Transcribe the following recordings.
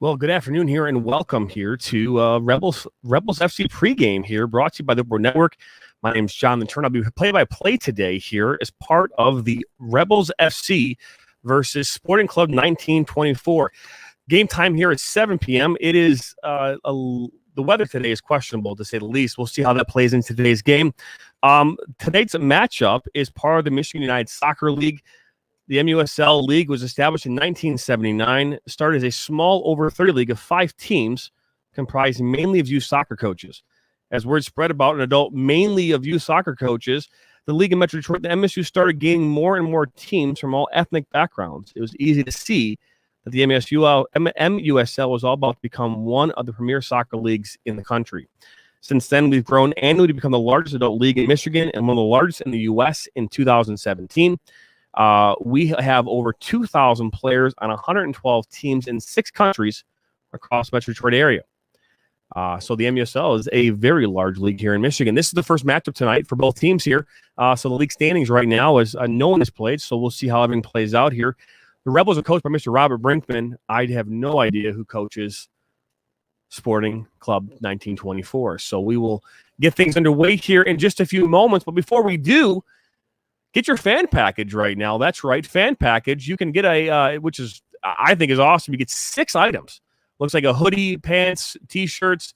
Well, good afternoon here, and welcome here to Rebels FC pregame here, brought to you by the Board Network. My name is John Lantern. I'll be play-by-play today here as part of the Rebels FC versus Sporting Club 1924. Game time here at 7 p.m. It is the weather today is questionable, to say the least. We'll see how that plays into today's game. Today's matchup is part of the Michigan United Soccer League. The MUSL League was established in 1979, started as a small over 30 league of 5 teams comprised mainly of youth soccer coaches. As word spread about an adult mainly of youth soccer coaches, the league in Metro Detroit, the MSU, started gaining more and more teams from all ethnic backgrounds. It was easy to see that the MUSL was all about to become one of the premier soccer leagues in the country. Since then, we've grown annually to become the largest adult league in Michigan and one of the largest in the U.S. in 2017. We have over 2,000 players on 112 teams in 6 countries across the Metro Detroit area. So the MUSL is a very large league here in Michigan. This is the first matchup tonight for both teams here. So the league standings right now is no one has played, so we'll see how everything plays out here. The Rebels are coached by Mr. Robert Brinkman. I have no idea who coaches Sporting Club 1924. So we will get things underway here in just a few moments. But before we do, get your fan package right now. That's right, fan package. You can get which is, I think, is awesome. You get 6 items. Looks like a hoodie, pants, T-shirts,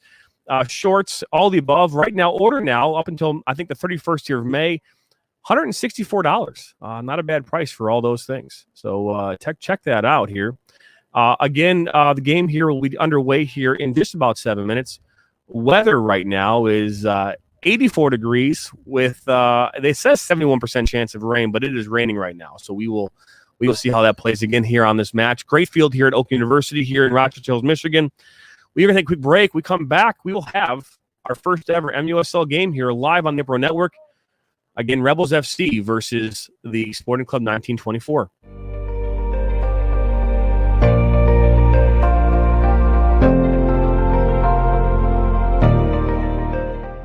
shorts, all the above. Right now, order now up until, I think, the 31st here of May. $164. Not a bad price for all those things. So check that out here. Again, the game here will be underway here in just about 7 minutes. Weather right now is 84 degrees with they says 71% chance of rain, but it is raining right now. So we will see how that plays again here on this match. Great field here at Oak University here in Rochester Hills, Michigan. We're going to take a quick break. We come back. We will have our first ever MUSL game here live on the Pro Network. Again, Rebels FC versus the Sporting Club 1924.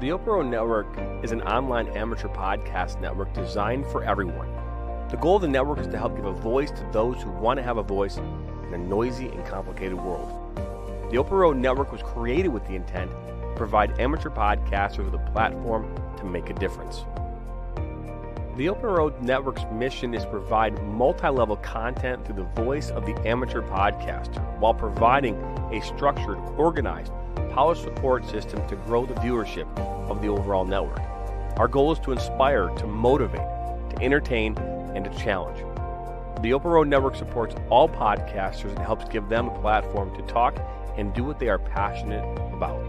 The OAKLAND Network is an online amateur podcast network designed for everyone. The goal of the network is to help give a voice to those who want to have a voice in a noisy and complicated world. The OAKLAND Network was created with the intent to provide amateur podcasters with a platform to make a difference. The OAKLAND Network's mission is to provide multi-level content through the voice of the amateur podcaster while providing a structured, organized, polished support system to grow the viewership of the overall network. Our goal is to inspire, to motivate, to entertain, and to challenge. The OAKLAND Network supports all podcasters and helps give them a platform to talk and do what they are passionate about.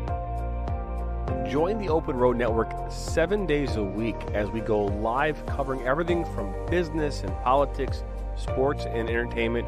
Join the OAKLAND Network 7 days a week as we go live covering everything from business and politics, sports and entertainment,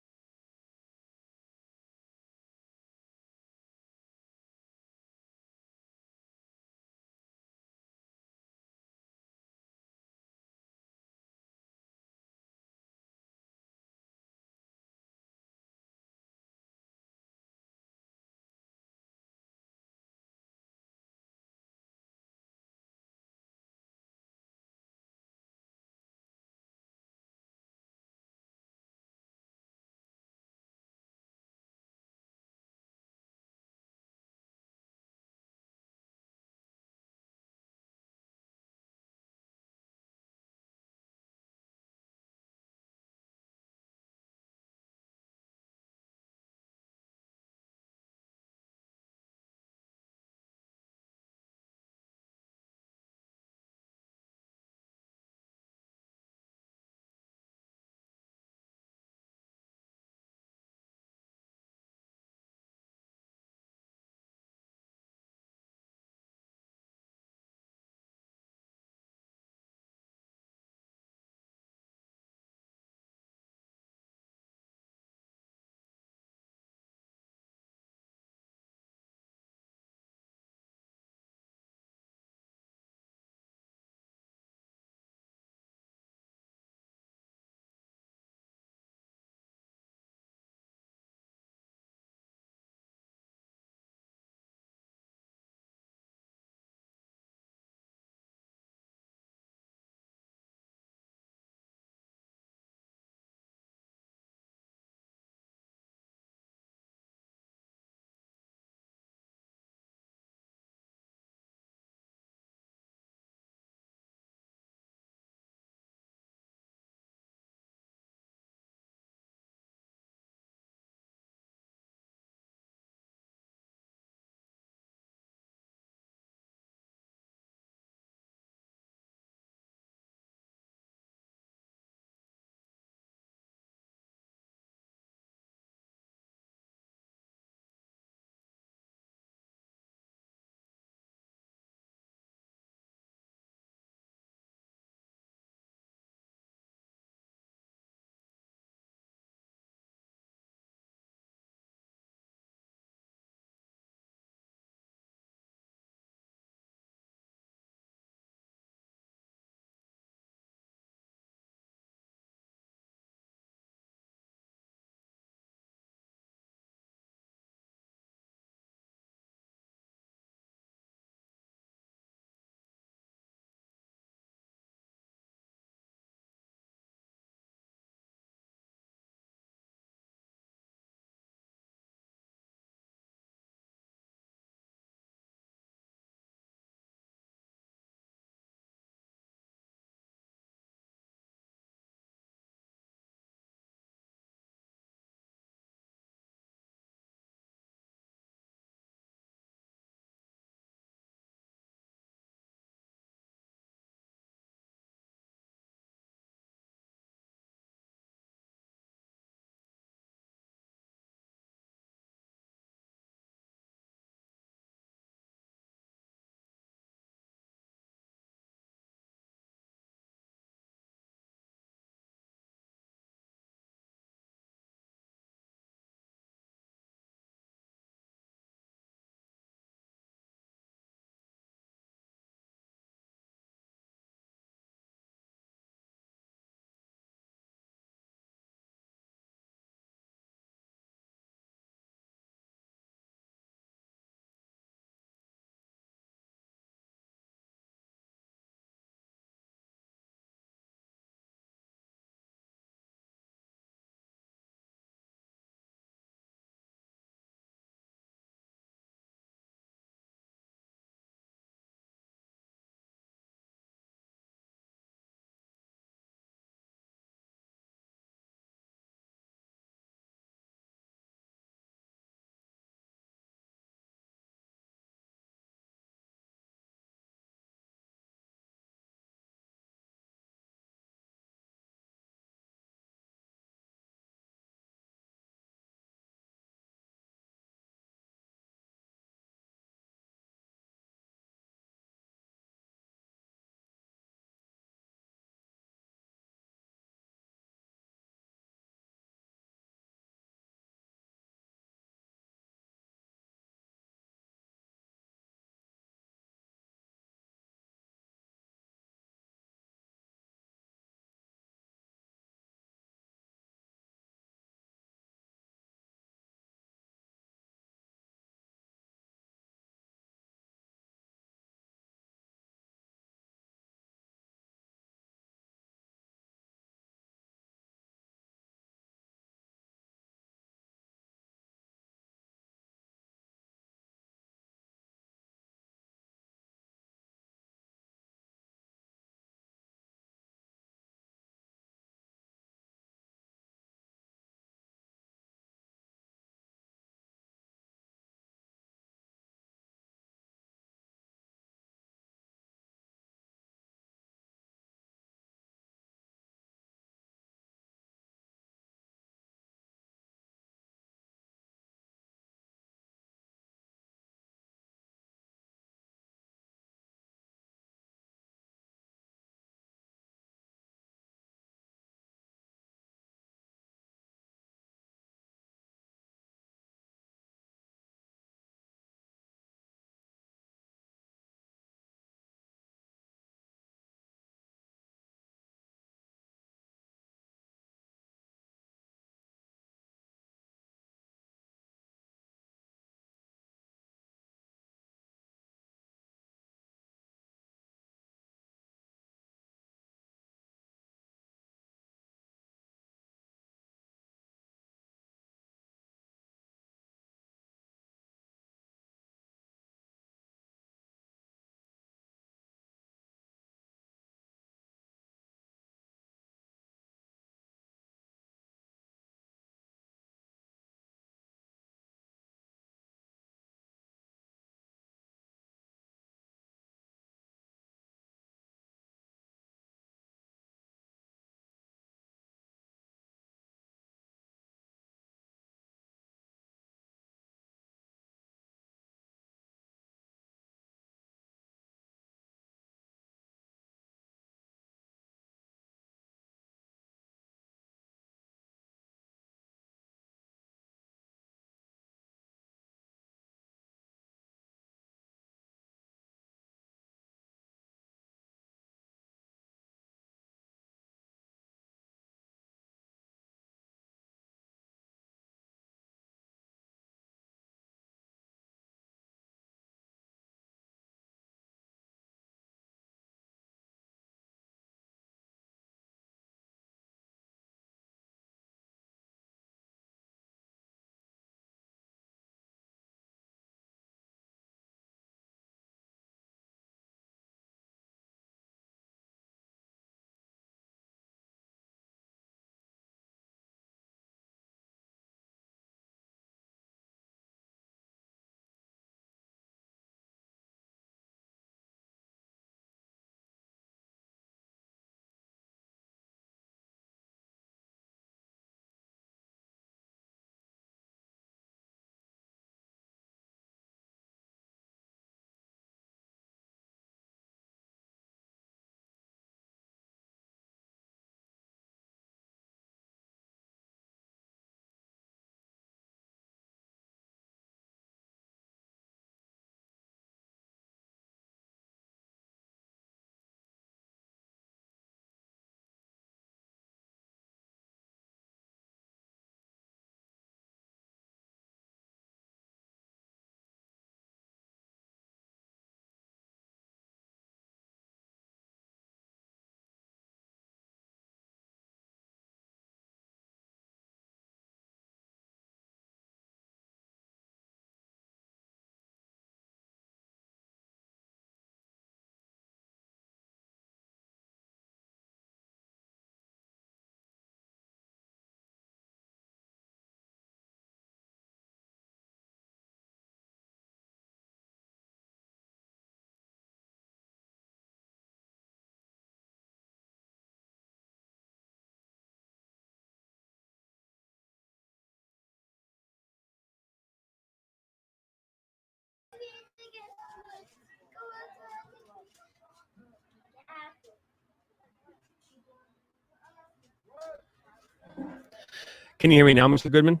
Can you hear me now, Mr. Goodman?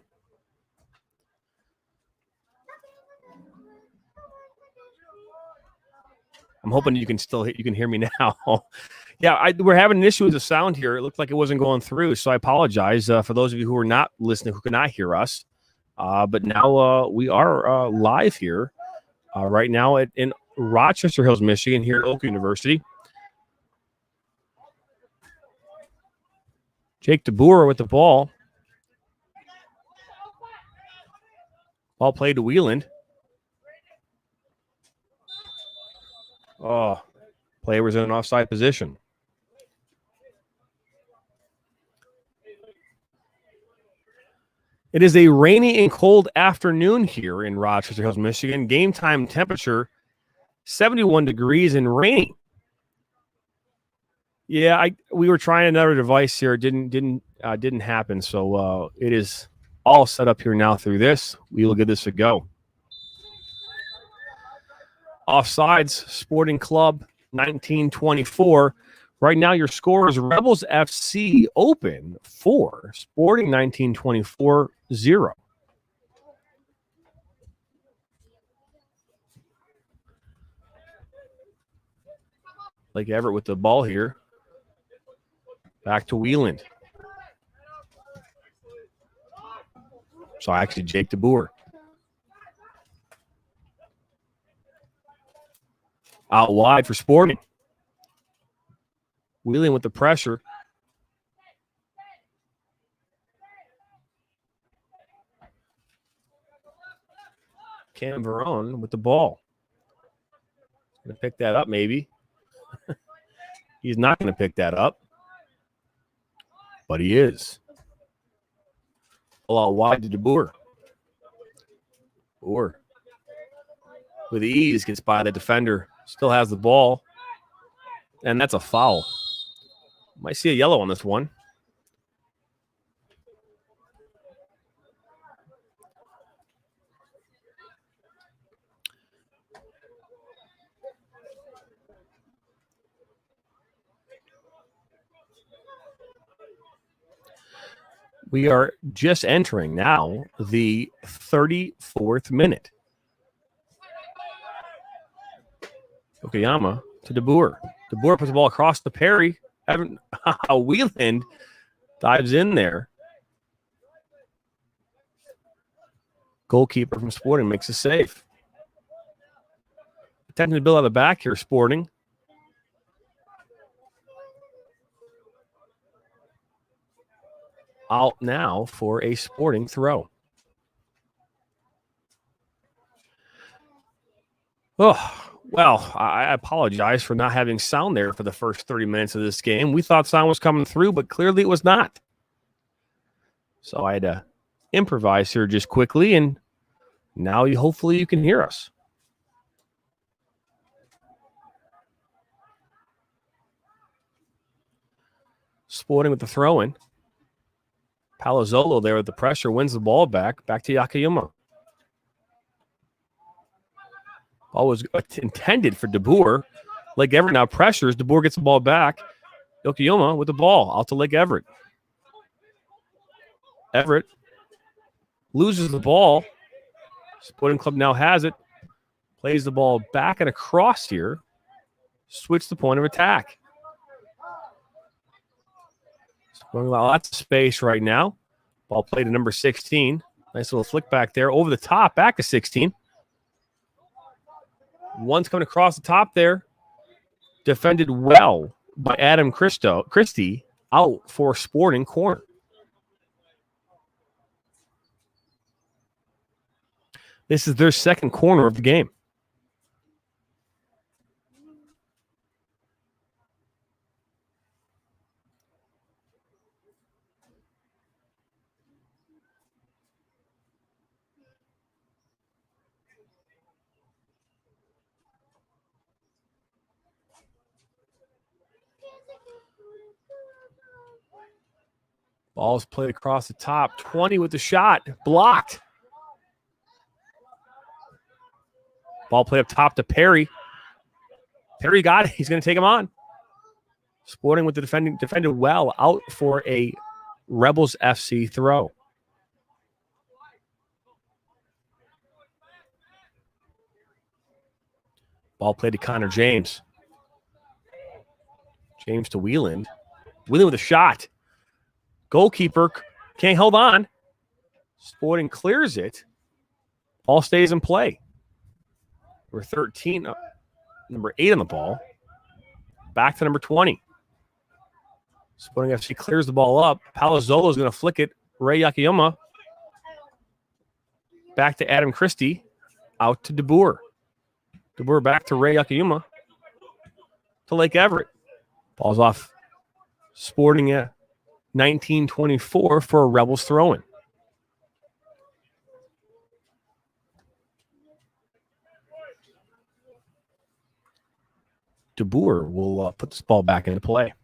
I'm hoping you can hear me now. Yeah, we're having an issue with the sound here. It looked like it wasn't going through, so I apologize for those of you who are not listening, who cannot hear us. But now we are live here right now in Rochester Hills, Michigan, here at Oak University. Jake DeBoer with the ball. Ball played to Wieland. Oh, player was in an offside position. It is a rainy and cold afternoon here in Rochester Hills, Michigan. Game time temperature 71 degrees and rainy. Yeah, we were trying another device here. It didn't happen. So it is all set up here now through this. We will give this a go. Offsides, Sporting Club 1924. Right now, your score is Rebels FC Open 4, Sporting 1924 0. Blake Everett with the ball here. Back to Wieland. So actually, Jake DeBoer. Out wide for Sporting. Wheeling with the pressure. Cam Verone with the ball. Going to pick that up, maybe. He's not going to pick that up. But he is. Ball out wide to DeBoer. DeBoer. With ease, gets by the defender. Still has the ball. And that's a foul. Might see a yellow on this one. We are just entering now the 34th minute. Okayama to DeBoer. DeBoer puts the ball across the Perry. Wieland dives in there. Goalkeeper from Sporting makes a save. Attempting to build out the back here, Sporting. Out now for a Sporting throw. Oh, well, I apologize for not having sound there for the first 30 minutes of this game. We thought sound was coming through, but clearly it was not. So I had to improvise here just quickly, and now hopefully you can hear us. Sporting with the throw-in. Palazzolo there with the pressure, wins the ball back to Yakayama. Ball was intended for DeBoer. Lake Everett now pressures. DeBoer gets the ball back. Yokoyama with the ball out to Lake Everett. Everett loses the ball. Sporting Club now has it. Plays the ball back and across here. Switch the point of attack. Sporting lots of space right now. Ball played to number 16. Nice little flick back there. Over the top, back to 16. One's coming across the top there. Defended well by Adam Christie. Out for Sporting corner. This is their second corner of the game. Ball's played across the top. 20 with the shot. Blocked. Ball played up top to Perry. Perry got it. He's going to take him on. Sporting with the defended well, out for a Rebels FC throw. Ball played to Connor James. James to Wheeland. Wheeland with a shot. Goalkeeper can't hold on. Sporting clears it. Ball stays in play. Number 13, number 8 on the ball. Back to number 20. Sporting FC clears the ball up. Palazzolo is going to flick it. Ray Yakayama. Back to Adam Christie. Out to DeBoer. DeBoer back to Ray Yakayama. To Lake Everett. Ball's off. Sporting at 19-24 for a Rebels throw-in. DeBoer will put this ball back into play.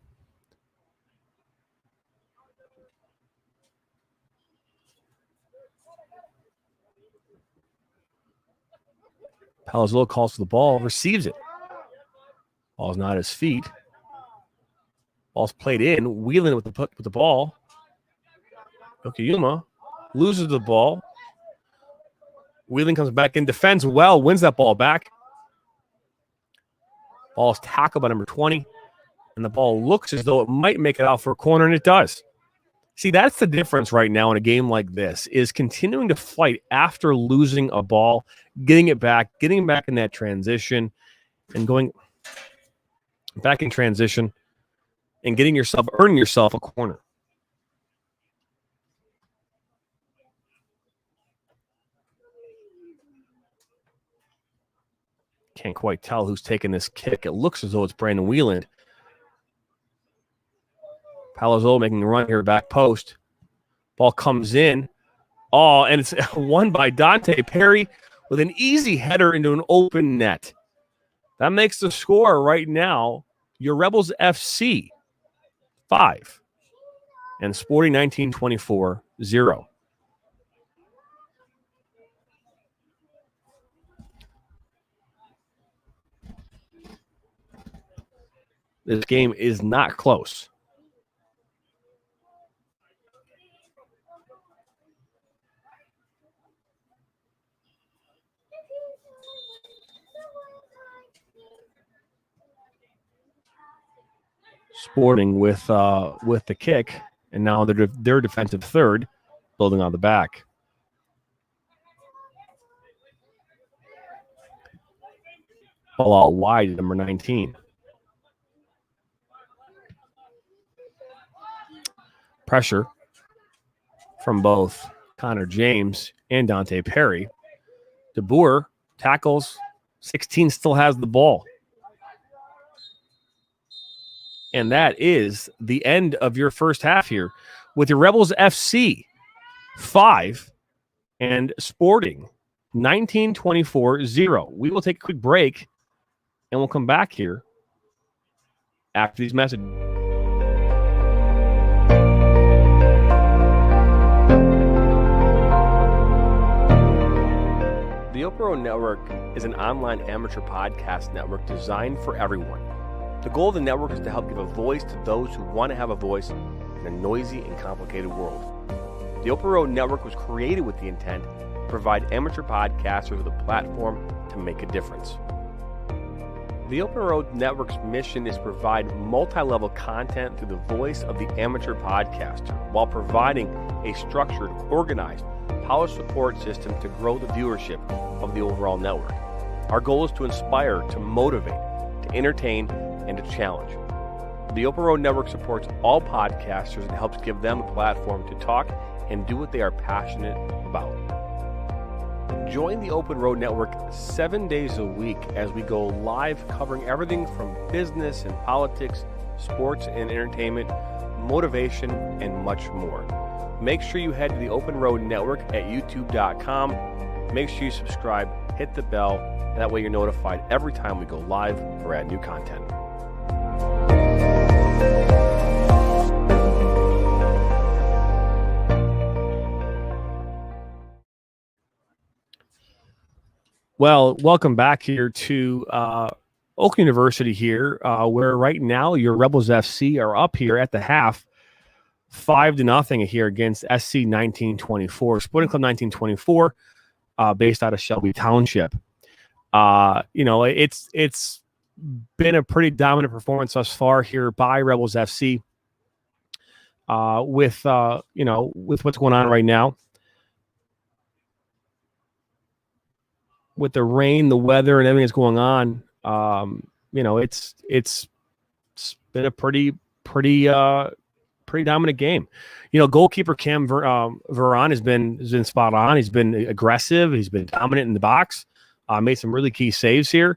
Palazzolo calls for the ball, receives it. Ball's not at his feet. Ball's played in. Wheeling with the ball. Okayuma loses the ball. Wheeling comes back in, defends well, wins that ball back. Ball is tackled by number 20, and the ball looks as though it might make it out for a corner, and it does. See, that's the difference right now in a game like this, is continuing to fight after losing a ball, getting back in that transition, and going back in transition and earning yourself a corner. Can't quite tell who's taking this kick. It looks as though it's Brandon Wheeland. Palazzolo making a run here, back post. Ball comes in. Oh, and it's won by Dante Perry with an easy header into an open net. That makes the score right now your Rebels FC 5 and Sporting 19-24 0. This game is not close. Sporting with the kick, and now their defensive third, building on the back. Ball out wide at number 19. Pressure from both Connor James and Dante Perry. DeBoer tackles. 16 still has the ball. And that is the end of your first half here with your Rebels FC 5 and Sporting 19-24 0. We will take a quick break and we'll come back here after these messages. The OAKLAND Network is an online amateur podcast network designed for everyone. The goal of the network is to help give a voice to those who want to have a voice in a noisy and complicated world. The OAKLAND Network was created with the intent to provide amateur podcasters with a platform to make a difference. The OAKLAND Network's mission is to provide multi-level content through the voice of the amateur podcaster while providing a structured, organized, polished support system to grow the viewership of the overall network. Our goal is to inspire, to motivate, to entertain, and to challenge. The OAKLAND Network supports all podcasters and helps give them a platform to talk and do what they are passionate about. Join the OAKLAND Network 7 days a week as we go live covering everything from business and politics, sports and entertainment, motivation, and much more. Make sure you head to the OAKLAND Network at youtube.com. Make sure you subscribe, hit the bell, and that way you're notified every time we go live or add new content. Well, welcome back here to Oak University here, where right now your Rebels FC are up here at the half, 5-0 here against SC 19-24, Sporting Club 19-24, based out of Shelby Township. It's been a pretty dominant performance thus far here by Rebels FC. With what's going on right now, with the rain, the weather, and everything that's going on, it's been a pretty dominant game. Goalkeeper Cam Veron has been spot on. He's been aggressive. He's been dominant in the box. Made some really key saves here.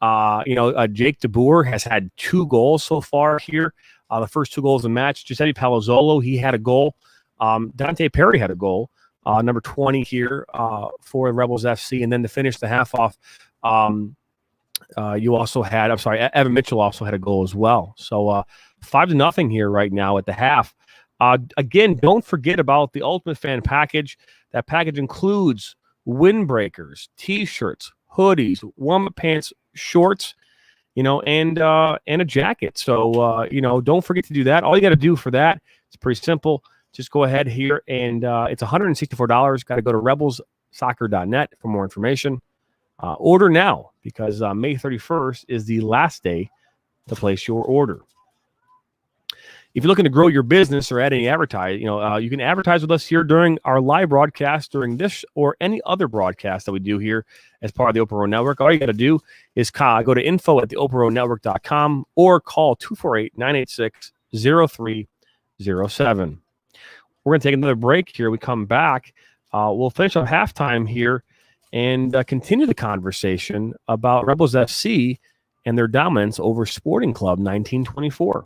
Jake DeBoer has had 2 goals so far here. The first 2 goals of the match. Giuseppe Palazzolo, he had a goal. Dante Perry had a goal. Number 20 here for Rebels FC. And then to finish the half off, Evan Mitchell also had a goal as well. So 5-0 here right now at the half. Again, don't forget about the Ultimate Fan package. That package includes windbreakers, T-shirts, hoodies, warm-up pants, shorts, and a jacket. So, don't forget to do that. All you got to do for that, it's pretty simple. Just go ahead here, and it's $164. Got to go to rebelsoccer.net for more information. Order now, because May 31st is the last day to place your order. If you're looking to grow your business or add any advertise, you can advertise with us here during our live broadcast, during this or any other broadcast that we do here as part of the Open Road Network. All you got to do is go to info@theopenroadnetwork.com or call 248-986-0307. We're going to take another break here. We come back. We'll finish up halftime here and continue the conversation about Rebels FC and their dominance over Sporting Club 1924.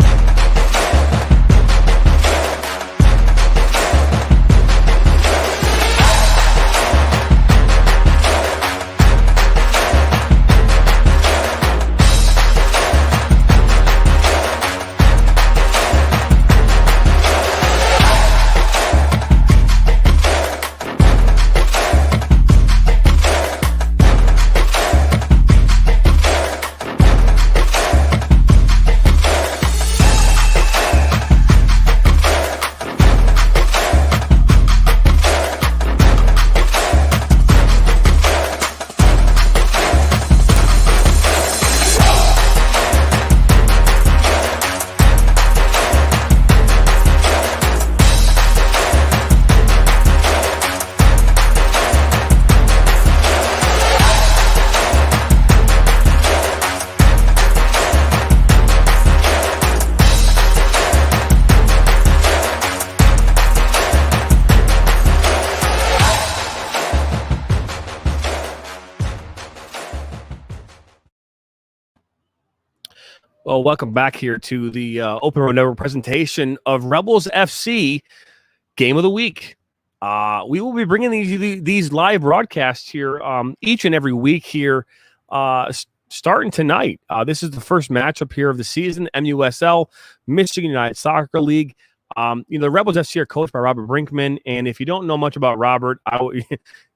Well, welcome back here to the Open Road Network presentation of Rebels FC Game of the Week. We will be bringing these live broadcasts here each and every week here, starting tonight. This is the first matchup here of the season, MUSL, Michigan United Soccer League. The Rebels FC are coached by Robert Brinkman, and if you don't know much about Robert,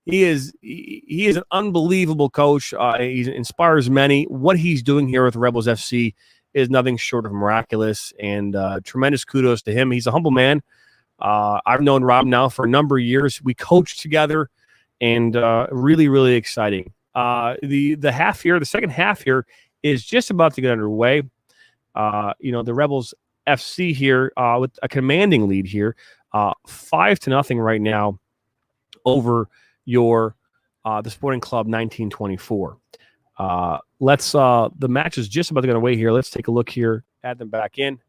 he is an unbelievable coach. He inspires many. What he's doing here with Rebels FC is nothing short of miraculous, and tremendous kudos to him. He's a humble man. I've known Rob now for a number of years. We coached together, and really, really exciting. The second half here is just about to get underway. The Rebels FC here with a commanding lead here, 5-0 right now over the Sporting Club 1924. The match is just about to get away here. Let's take a look here, add them back in.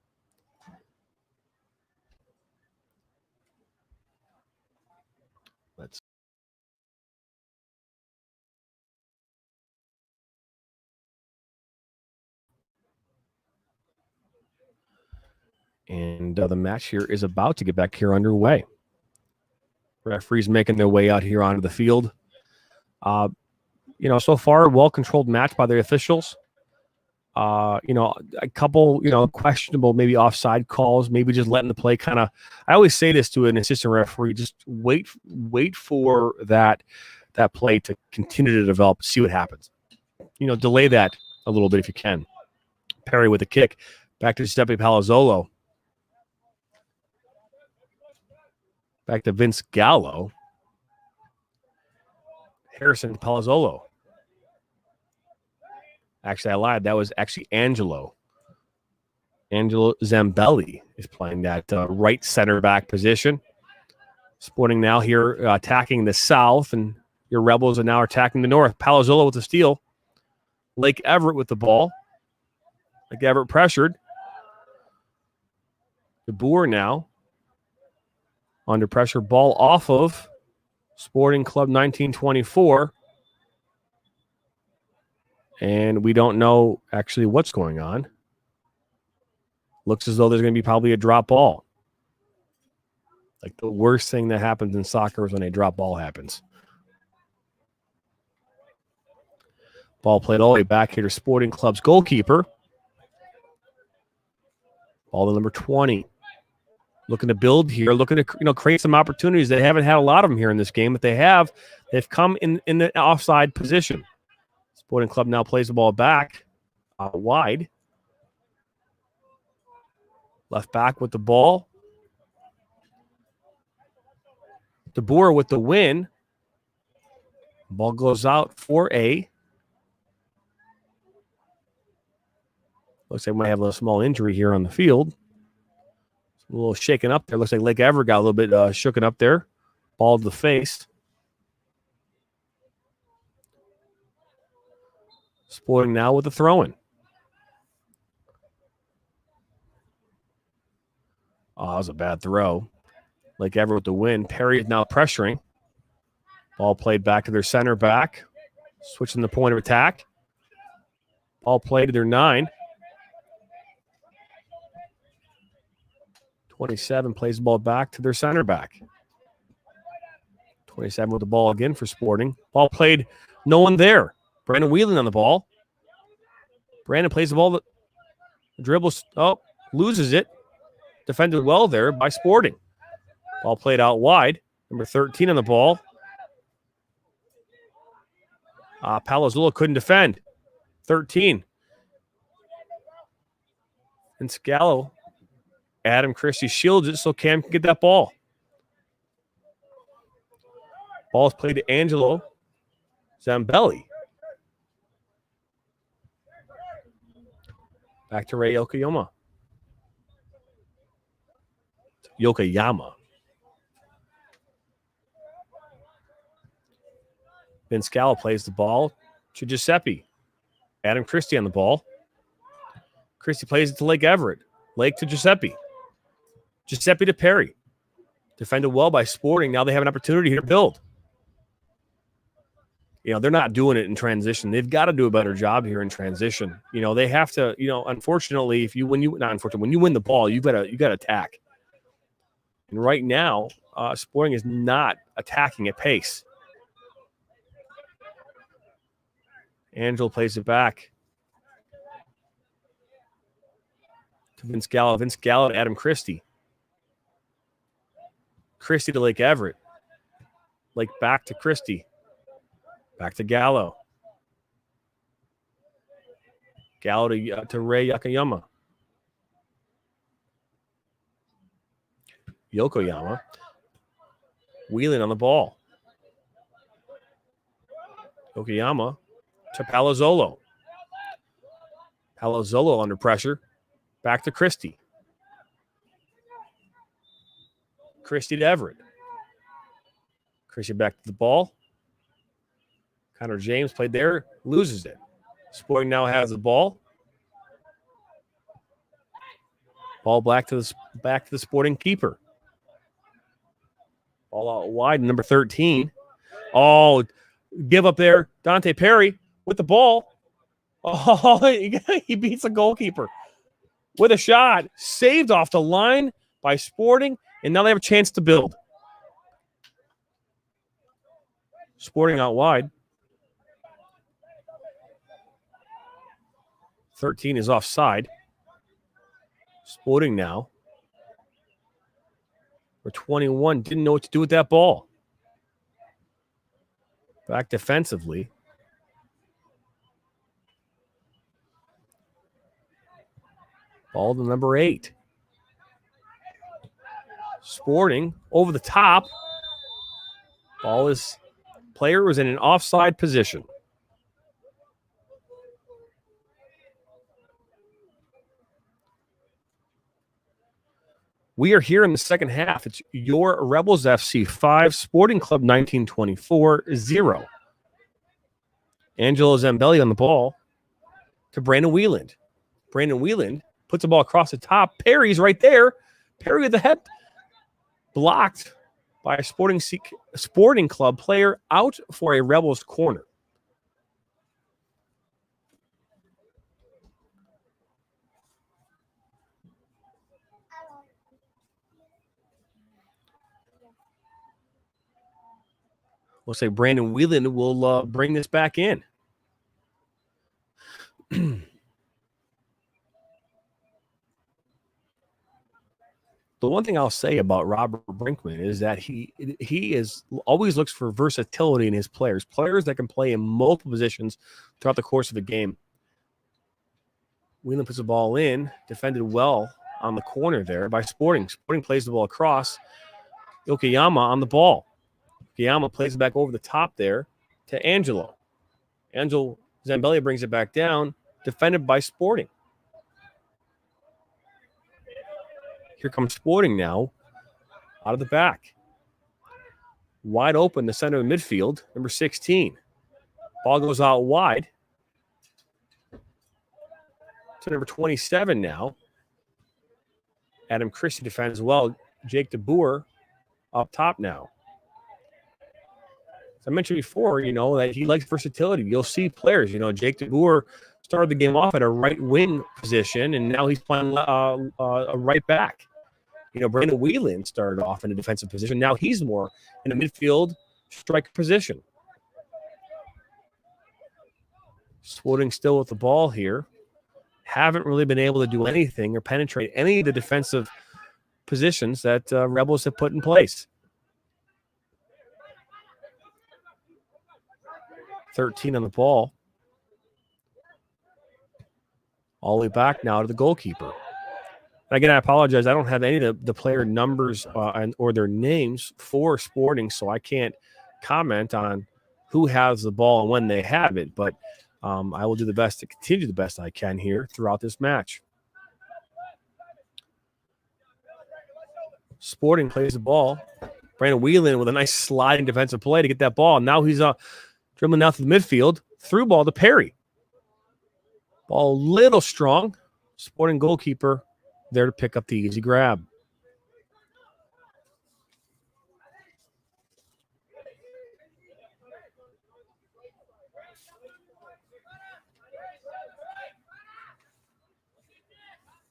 And the match here is about to get back here underway. Referees making their way out here onto the field. So far, well-controlled match by the officials. A couple, questionable, maybe offside calls, maybe just letting the play kind of. I always say this to an assistant referee: just wait for that play to continue to develop, see what happens. Delay that a little bit if you can. Perry with a kick, back to Giuseppe Palazzolo, back to Vince Gallo. Harrison Palazzolo. Actually, I lied. That was actually Angelo. Angelo Zambelli is playing that right center back position. Sporting now here attacking the south, and your Rebels are now attacking the north. Palazzolo with the steal. Lake Everett with the ball. Lake Everett pressured. DeBoer now under pressure. Ball off of Sporting Club 1924. And we don't know actually what's going on. Looks as though there's going to be probably a drop ball. Like the worst thing that happens in soccer is when a drop ball happens. Ball played all the way back here to Sporting Club's goalkeeper. Ball to number 20. Looking to build here, looking to create some opportunities. They haven't had a lot of them here in this game, but they've come in the offside position. Sporting Club now plays the ball back wide. Left back with the ball. DeBoer with the win. Ball goes out for a. Looks like we might have a small injury here on the field. It's a little shaken up there. Looks like Lake Everett got a little bit shooken up there. Ball to the face. Sporting now with the throw-in. Oh, that was a bad throw. Lake Everett with the win. Perry is now pressuring. Ball played back to their center back. Switching the point of attack. Ball played to their 9. 27 plays the ball back to their center back. 27 with the ball again for Sporting. Ball played, no one there. Brandon Whelan on the ball. Brandon plays the ball, dribbles, loses it. Defended well there by Sporting. Ball played out wide. Number 13 on the ball. Palazzolo couldn't defend. 13. And Scalo. Adam Christie shields it so Cam can get that ball. Ball is played to Angelo Zambelli. Back to Ray Yokoyama. Ben Scala plays the ball to Giuseppe. Adam Christie on the ball. Christie plays it to Lake Everett. Lake to Giuseppe. Giuseppe to Perry. Defended well by Sporting. Now they have an opportunity here to build. They're not doing it in transition. They've got to do a better job here in transition. They have to, unfortunately, when you win the ball, you've got to attack. And right now, Sporting is not attacking at pace. Angel plays it back to Vince Gallo. Vince Gallo to Adam Christie. Christie to Lake Everett. Lake back to Christie. Back to Gallo. Gallo to Ray Yokoyama. Wheeling on the ball. Yokoyama to Palazzolo. Palazzolo under pressure. Back to Christie. Christie to Everett. Christie back to the ball. Connor James played there. Loses it. Sporting now has the ball. Ball back to the Sporting keeper. Ball out wide, number 13. Oh, give up there. Dante Perry with the ball. Oh, he beats the goalkeeper with a shot. Saved off the line by Sporting, and now they have a chance to build. Sporting out wide. 13 is offside. Sporting now. For 21, didn't know what to do with that ball. Back defensively. Ball to number 8. Sporting over the top. Player was in an offside position. We are here in the second half. It's your Rebels FC 5, Sporting Club 1924 0. Angelo Zambelli on the ball to Brandon Wieland. Brandon Wieland puts the ball across the top. Perry's right there. Perry with the head blocked by a Sporting Club player out for a Rebels corner. We'll say Brandon Wieland will bring this back in. The one thing I'll say about Robert Brinkman is that he always looks for versatility in his players that can play in multiple positions throughout the course of the game. Wieland puts the ball in, defended well on the corner there by Sporting. Sporting plays the ball across. Yokoyama on the ball. Yokoyama plays it back over the top there to Angelo. Angelo Zambelli brings it back down, defended by Sporting. Here comes Sporting now, out of the back. Wide open, the center of the midfield, number 16. Ball goes out wide to number 27 now. Adam Christie defends well. Jake DeBoer up top now. As I mentioned before, that he likes versatility. You'll see players, Jake DeBoer started the game off at a right wing position, and now he's playing a right back. Brandon Wieland started off in a defensive position. Now he's more in a midfield striker position. Sporting still with the ball here. Haven't really been able to do anything or penetrate any of the defensive positions that Rebels have put in place. 13 on the ball. All the way back now to the goalkeeper. And again, I apologize. I don't have any of the player numbers or their names for Sporting, so I can't comment on who has the ball and when they have it. But I will do the best to continue the best I can here throughout this match. Sporting plays the ball. Brandon Wieland with a nice sliding defensive play to get that ball. Now he's dribbling out to the midfield. Through ball to Perry. Ball a little strong. Sporting goalkeeper there to pick up the easy grab.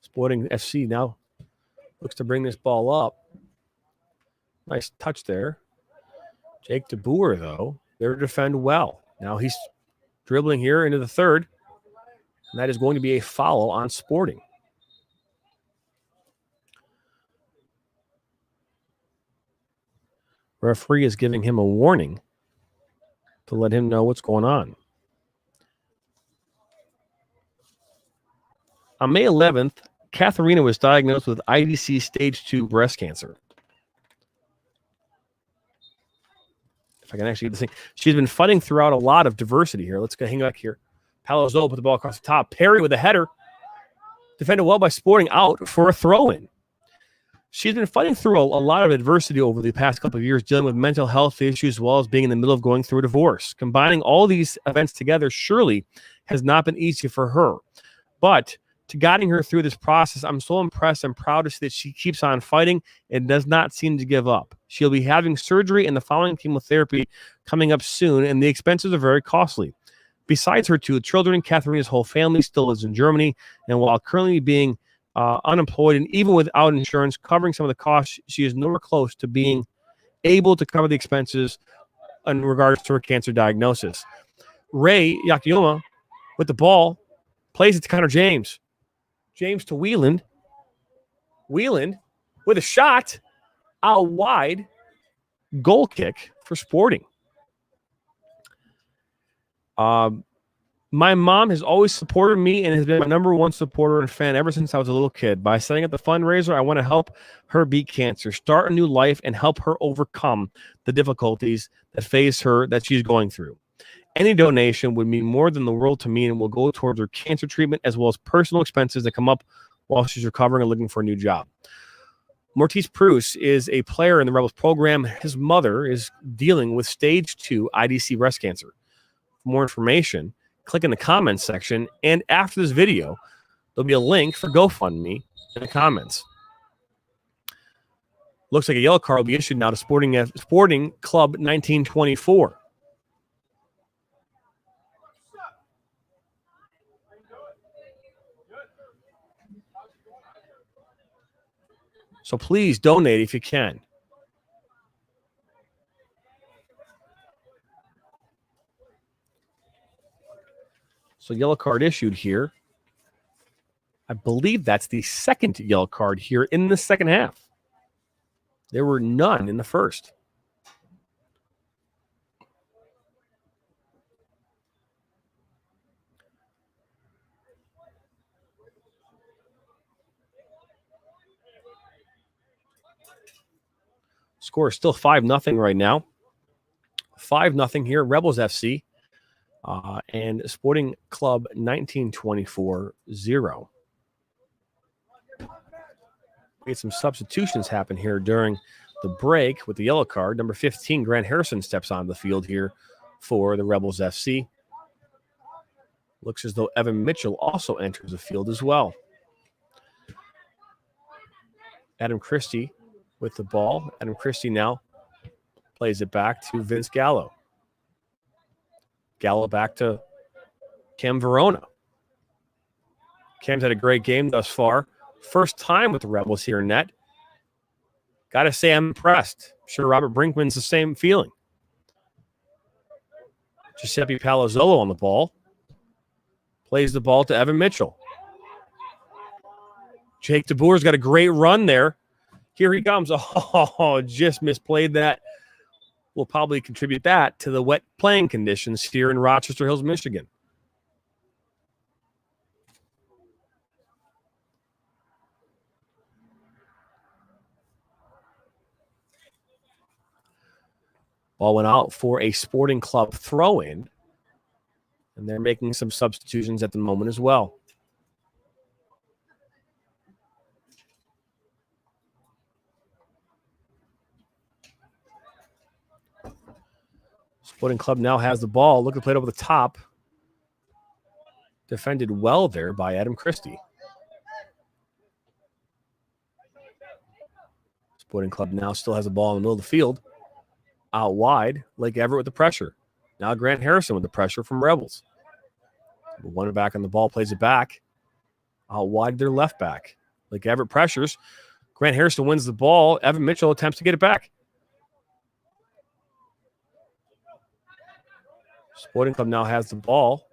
Sporting FC now looks to bring this ball up. Nice touch there. Jake DeBoer, though, there to defend well. Now he's dribbling here into the third, and that is going to be a foul on Sporting. Referee is giving him a warning to let him know what's going on. On May 11th, Katharina was diagnosed with IDC stage 2 breast cancer. If I can actually get this thing. She's been fighting throughout a lot of diversity here. Let's go hang back here. Palazzo put the ball across the top. Perry with a header. Defended well by Sporting out for a throw-in. She's been fighting through a lot of adversity over the past couple of years, dealing with mental health issues as well as being in the middle of going through a divorce. Combining all these events together surely has not been easy for her. But to guiding her through this process, I'm so impressed and proud to see that she keeps on fighting and does not seem to give up. She'll be having surgery and the following chemotherapy coming up soon, and the expenses are very costly. Besides her two children, Katharina's whole family still lives in Germany, and while currently being unemployed and even without insurance covering some of the costs, she is nowhere close to being able to cover the expenses in regards to her cancer diagnosis. Ray Yakiyama with the ball plays it to Connor James. James to Wieland. Wieland with a shot out wide. Goal kick for Sporting. My mom has always supported me and has been my number one supporter and fan ever since I was a little kid. By setting up the fundraiser, I want to help her beat cancer, start a new life, and help her overcome the difficulties that face her that she's going through. Any donation would mean more than the world to me and will go towards her cancer treatment as well as personal expenses that come up while she's recovering and looking for a new job. Mortiz Prus is a player in the Rebels program. His mother is dealing with stage 2 IDC breast cancer. For more information, click in the comments section, and after this video, there'll be a link for GoFundMe in the comments. Looks like a yellow card will be issued now to Sporting Club 1924. So please donate if you can. So yellow card issued here. I believe that's the second yellow card here in the second half. There were none in the first. Score is still 5-0 right now. 5-0 here, Rebels FC and Sporting Club 1924-0. We had some substitutions happen here during the break with the yellow card. Number 15, Grant Harrison, steps onto the field here for the Rebels FC. Looks as though Evan Mitchell also enters the field as well. Adam Christie with the ball. Adam Christie now plays it back to Vince Gallo. Gallo back to Cam Verona. Cam's had a great game thus far. First time with the Rebels here in net. Got to say I'm impressed. I'm sure Robert Brinkman's the same feeling. Giuseppe Palazzolo on the ball. Plays the ball to Evan Mitchell. Jake DeBoer's got a great run there. Here he comes. Oh, just misplayed that. Will probably contribute that to the wet playing conditions here in Rochester Hills, Michigan. Ball went out for a Sporting Club throw-in, and they're making some substitutions at the moment as well. Sporting Club now has the ball. Look at the play over the top. Defended well there by Adam Christie. Sporting Club now still has the ball in the middle of the field. Out wide, Lake Everett with the pressure. Now Grant Harrison with the pressure from Rebels. One back on the ball, plays it back. Out wide, their left back. Lake Everett pressures. Grant Harrison wins the ball. Evan Mitchell attempts to get it back. Sporting Club now has the ball.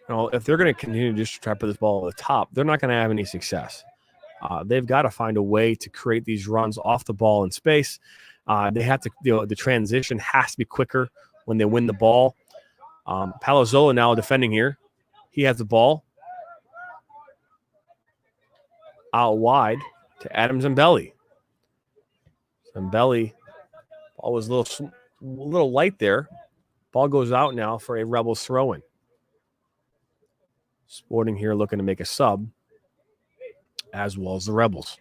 Now, if they're going to continue to just try to put this ball at the top, they're not going to have any success. They've got to find a way to create these runs off the ball in space. They have to, the transition has to be quicker when they win the ball. Palazzolo now defending here. He has the ball. Out wide to Adam Zambelli. Zambelli, ball was a little light there. Ball goes out now for a Rebels throw-in. Sporting here looking to make a sub, as well as the Rebels.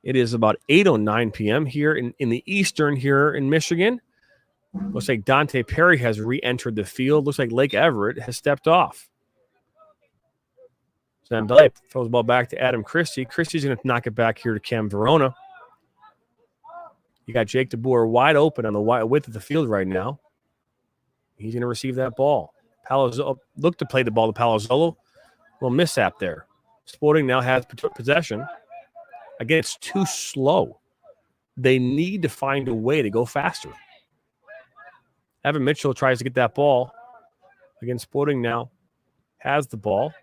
It is about 8:09 p.m. here in the Eastern here in Michigan. Looks like Dante Perry has re-entered the field. Looks like Lake Everett has stepped off. Zambelli throws the ball back to Adam Christie. Christie's going to knock it back here to Cam Verona. You got Jake DeBoer wide open on the wide width of the field right now. He's going to receive that ball. Palazzolo looked to play the ball to Palazzolo. Little mishap there. Sporting now has possession. Again, it's too slow. They need to find a way to go faster. Evan Mitchell tries to get that ball. Again, Sporting now has the ball.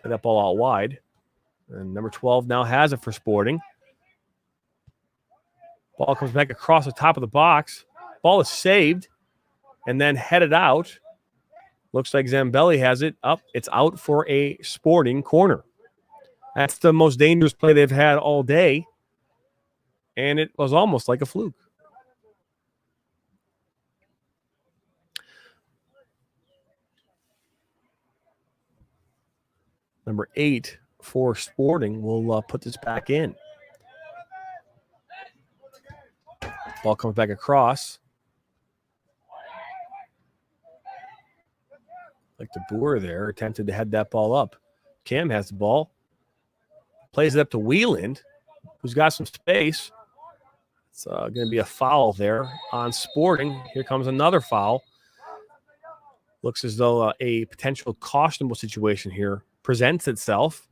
Play that ball out wide. And number 12 now has it for Sporting. Ball comes back across the top of the box. Ball is saved and then headed out Looks like Zambelli has it up. It's out for a Sporting corner. That's the most dangerous play they've had all day. And it was almost like a fluke. Number 8 for Sporting will put this back in. Ball comes back across. Like the Boer there attempted to head that ball up. Cam has the ball. Plays it up to Wieland, who's got some space. It's going to be a foul there on Sporting. Here comes another foul. Looks as though a potential cautionable situation here presents itself.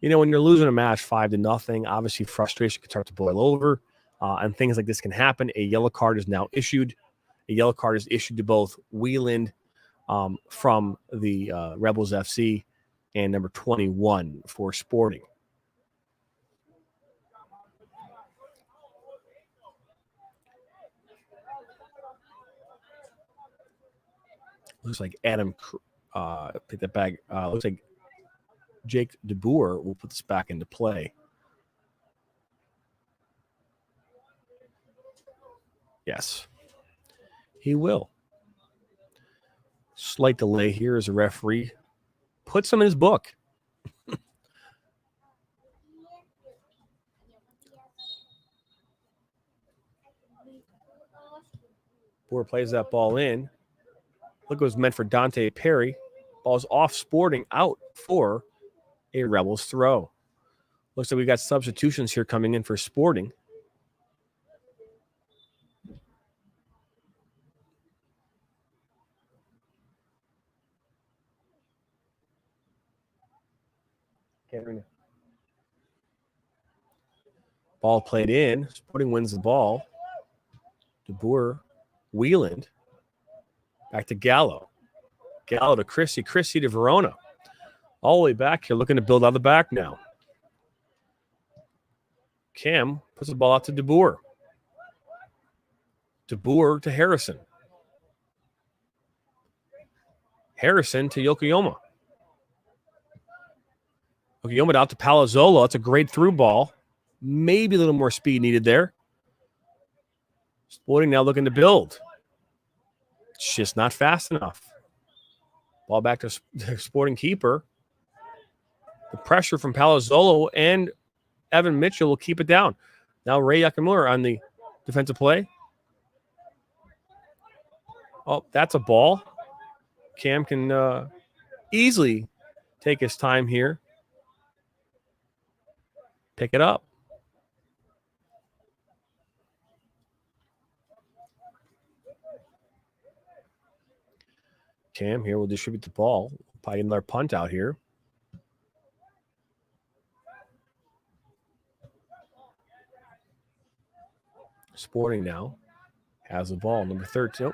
You know, when you're losing a match 5-0, obviously frustration can start to boil over, and things like this can happen. A yellow card is now issued. A yellow card is issued to both Wieland from the Rebels FC and number 21 for Sporting. Looks like Adam picked that back. Looks like Jake De Boer will put this back into play. Yes, he will. Slight delay here as a referee puts him in his book. Boer plays that ball in. Look, it was meant for Dante Perry. Ball's off Sporting, out for a Rebels throw. Looks like we got substitutions here coming in for Sporting. Ball played in. Sporting wins the ball. De Boer, Wieland. Back to Gallo. Gallo to Chrissy. Chrissy to Verona. All the way back here, looking to build out the back now. Cam puts the ball out to De Boer. De Boer to Harrison. Harrison to Yokoyama. Yokoyama out to Palazzolo. That's a great through ball. Maybe a little more speed needed there. Sporting now looking to build. It's just not fast enough. Ball back to Sporting keeper. The pressure from Palazzolo and Evan Mitchell will keep it down. Now Ray Yakamura on the defensive play. Oh, that's a ball. Cam can easily take his time here. Pick it up. Cam here will distribute the ball. Probably another punt out here. Sporting now has the ball. Number 13.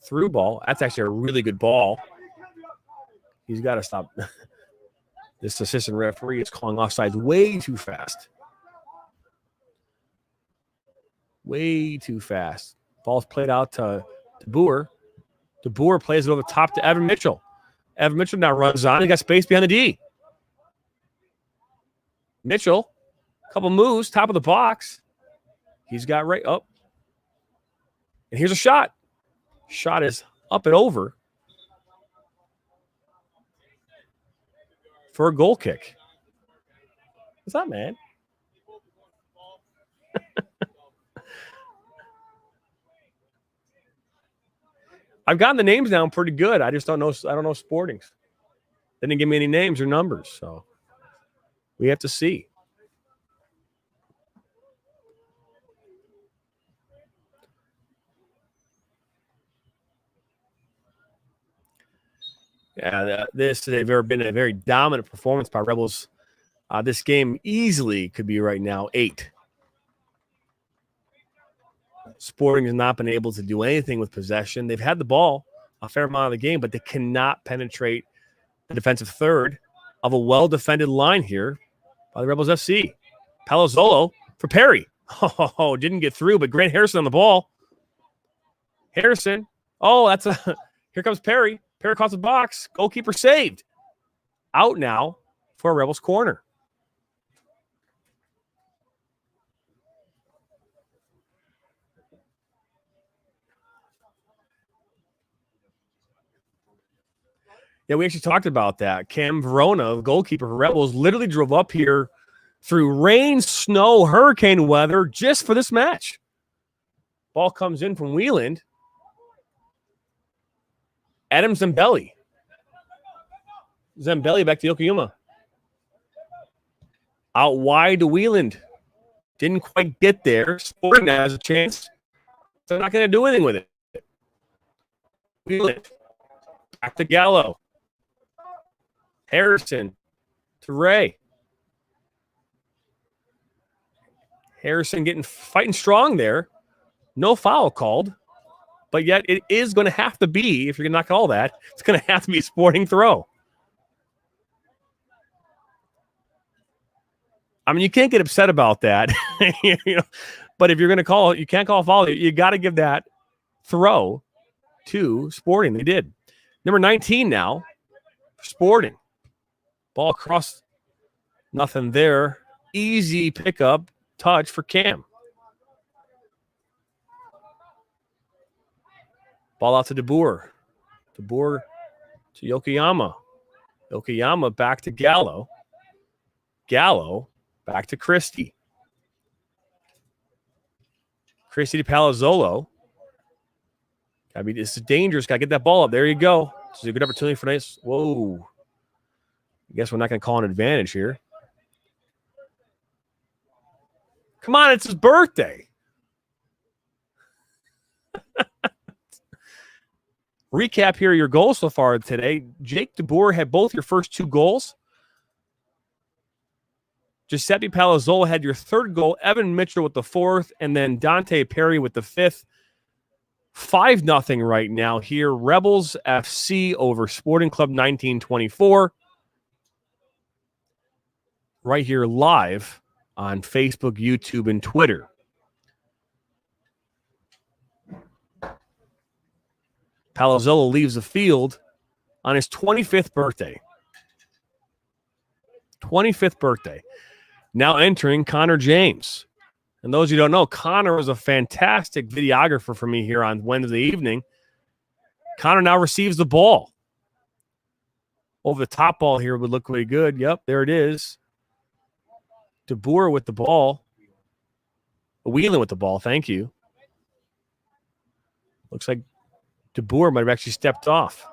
Through ball. That's actually a really good ball. He's got to stop. This assistant referee is calling offsides way too fast. Way too fast. Ball's played out to De Boer. De Boer plays it over the top to Evan Mitchell. Evan Mitchell now runs on. He got space behind the D. Mitchell, a couple moves, top of the box. He's got right up. And here's a shot. Shot is up and over for a goal kick. What's up, man? I've gotten the names down pretty good. I just don't know. I don't know Sportings. They didn't give me any names or numbers, so we have to see. Yeah, this has been a very dominant performance by Rebels. This game easily could be right now 8. Sporting has not been able to do anything with possession. They've had the ball a fair amount of the game, but they cannot penetrate the defensive third of a well-defended line here by the Rebels FC. Palazzolo for Perry. Oh, didn't get through, but Grant Harrison on the ball. Harrison. Oh, that's a – here comes Perry. Perry across the box. Goalkeeper saved. Out now for a Rebels corner. Yeah, we actually talked about that. Cam Verona, the goalkeeper for Rebels, literally drove up here through rain, snow, hurricane weather just for this match. Ball comes in from Wheeland. Adam Zambelli. Zambelli back to Yokoyama. Out wide to Wheeland. Didn't quite get there. Sporting now has a chance. They're not going to do anything with it. Wheeland. Back to Gallo. Harrison to Ray. Harrison fighting strong there. No foul called. But yet it is going to have to be, if you're going to knock all that, it's going to have to be a sporting throw. I mean, you can't get upset about that. But if you're going to call it, you can't call a foul. You got to give that throw to Sporting. They did. Number 19 now, Sporting. Ball across, nothing there. Easy pickup, touch for Cam. Ball out to DeBoer. DeBoer to Yokoyama. Yokoyama back to Gallo. Gallo back to Christie. Christie to Palazzolo. This is dangerous. Got to get that ball up. There you go. This is a good opportunity for nice. Whoa. I guess we're not going to call an advantage here. Come on, it's his birthday. Recap here your goals so far today. Jake DeBoer had both your first 2 goals. Giuseppe Palazzolo had your 3rd goal. Evan Mitchell with the 4th. And then Dante Perry with the 5th. 5-0 right now here. Rebels FC over Sporting Club 1924. Right here live on Facebook, YouTube, and Twitter. Palazzolo leaves the field on his 25th birthday. 25th birthday. Now entering Connor James. And those of you who don't know, Connor was a fantastic videographer for me here on Wednesday evening. Connor now receives the ball. Over the top ball here would look really good. Yep, there it is. DeBoer with the ball. Wheelan with the ball, thank you. Looks like DeBoer might have actually stepped off.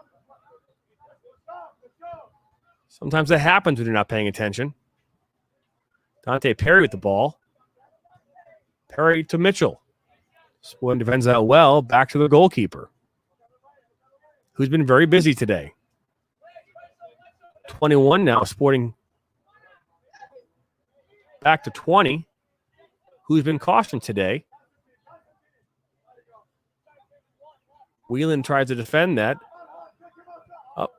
Sometimes that happens when you're not paying attention. Dante Perry with the ball. Perry to Mitchell. Sporting defends that well. Back to the goalkeeper, who's been very busy today. 21 now. Sporting back to 20. Who's been cautioned today. Whelan tries to defend that. Up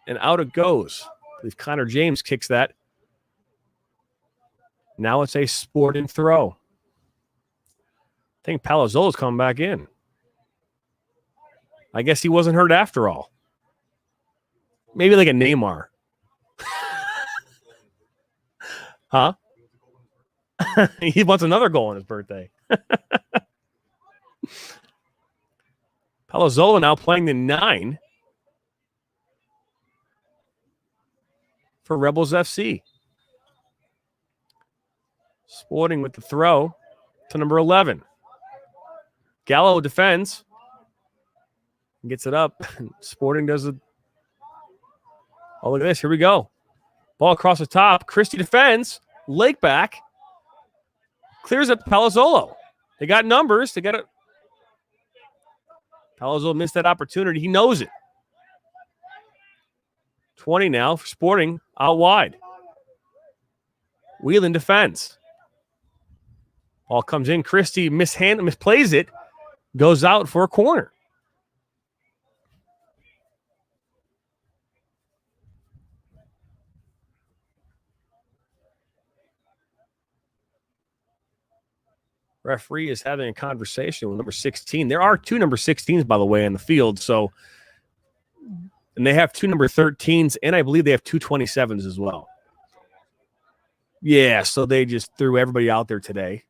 and out it goes. I believe Connor James kicks that. Now it's a Sporting throw. I think Palazzolo's coming back in. I guess he wasn't hurt after all. Maybe like a Neymar. Huh? He wants another goal on his birthday. Palazzolo now playing the 9 for Rebels FC. Sporting with the throw to number 11. Gallo defends. Gets it up. Sporting does it. Oh, look at this. Here we go. Ball across the top. Christie defends. Leg back. Clears up Palazzolo. They got numbers. They got it. Palazzolo missed that opportunity. He knows it. 20 now for Sporting out wide. Whelan defends. Ball comes in. Christie misplays it. Goes out for a corner. Referee is having a conversation with number 16. There are 2 number 16s, by the way, in the field. So, and they have 2 number 13s, and I believe they have 2 27s as well. Yeah, so they just threw everybody out there today.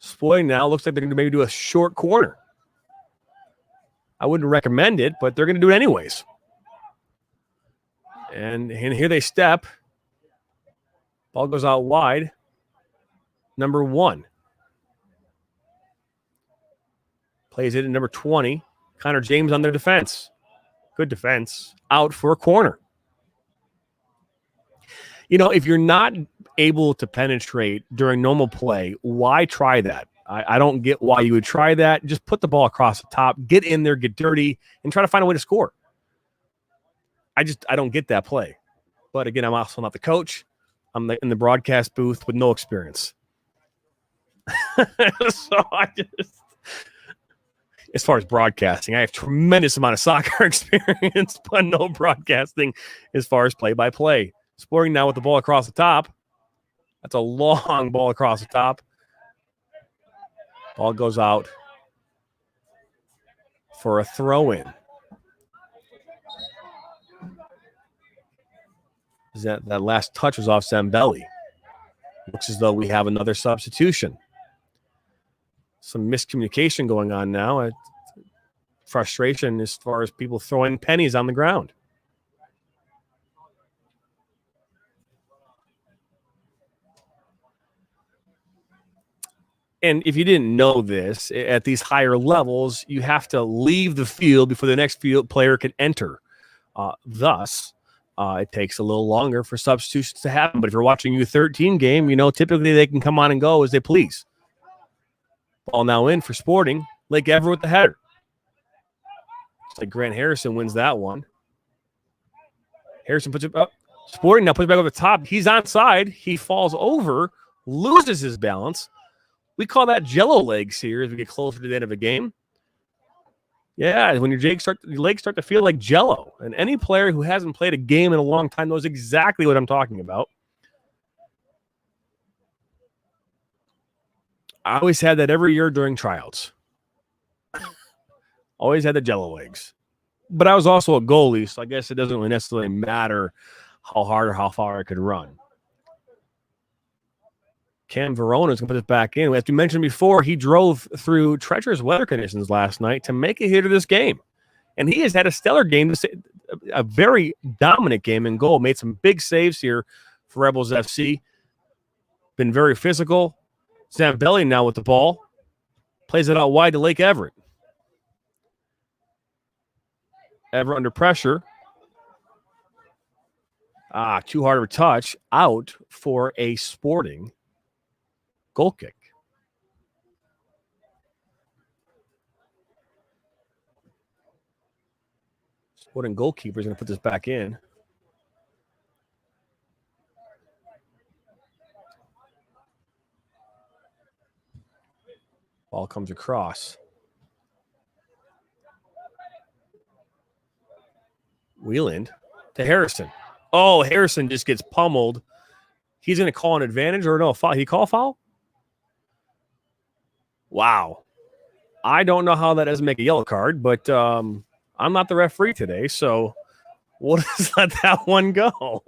Sporting now looks like they're going to maybe do a short corner. I wouldn't recommend it, but they're going to do it anyways. And here they step. Ball goes out wide. Number 1. Plays it in number 20. Connor James on their defense. Good defense. Out for a corner. You know, if you're not able to penetrate during normal play, why try that? I don't get why you would try that. Just put the ball across the top, get in there, get dirty, and try to find a way to score. I don't get that play. But again, I'm also not the coach. I'm in the broadcast booth with no experience. So as far as broadcasting, I have tremendous amount of soccer experience, but no broadcasting as far as play-by-play. Sporting now with the ball across the top. That's a long ball across the top. Ball goes out for a throw-in. That last touch was off Zambelli. Looks as though we have another substitution. Some miscommunication going on now. Frustration as far as people throwing pennies on the ground. And if you didn't know this, at these higher levels, you have to leave the field before the next field player can enter. Thus, it takes a little longer for substitutions to happen. But if you're watching a U13 game, you know, typically they can come on and go as they please. Ball now in for Sporting. Lake Everett with the header. Looks like Grant Harrison wins that one. Harrison puts it up. Sporting now puts it back over the top. He's onside. He falls over, loses his balance. We call that jello legs here as we get closer to the end of a game. Yeah, when your legs start to feel like jello. And any player who hasn't played a game in a long time knows exactly what I'm talking about. I always had that every year during tryouts. Always had the jello legs. But I was also a goalie, so I guess it doesn't really necessarily matter how hard or how far I could run. Cam Verona is going to put this back in. As we mentioned before, he drove through treacherous weather conditions last night to make it here to this game. And he has had a stellar game, a very dominant game in goal. Made some big saves here for Rebels FC. Been very physical. Zambelli now with the ball. Plays it out wide to Lake Everett. Everett under pressure. Too hard of a touch. Out for a Sporting goal kick. Sporting goalkeeper is going to put this back in. Ball comes across. Wieland to Harrison. Oh, Harrison just gets pummeled. He's going to call an advantage or no foul. He call foul? Wow. I don't know how that doesn't make a yellow card, but I'm not the referee today, so we'll just let that one go.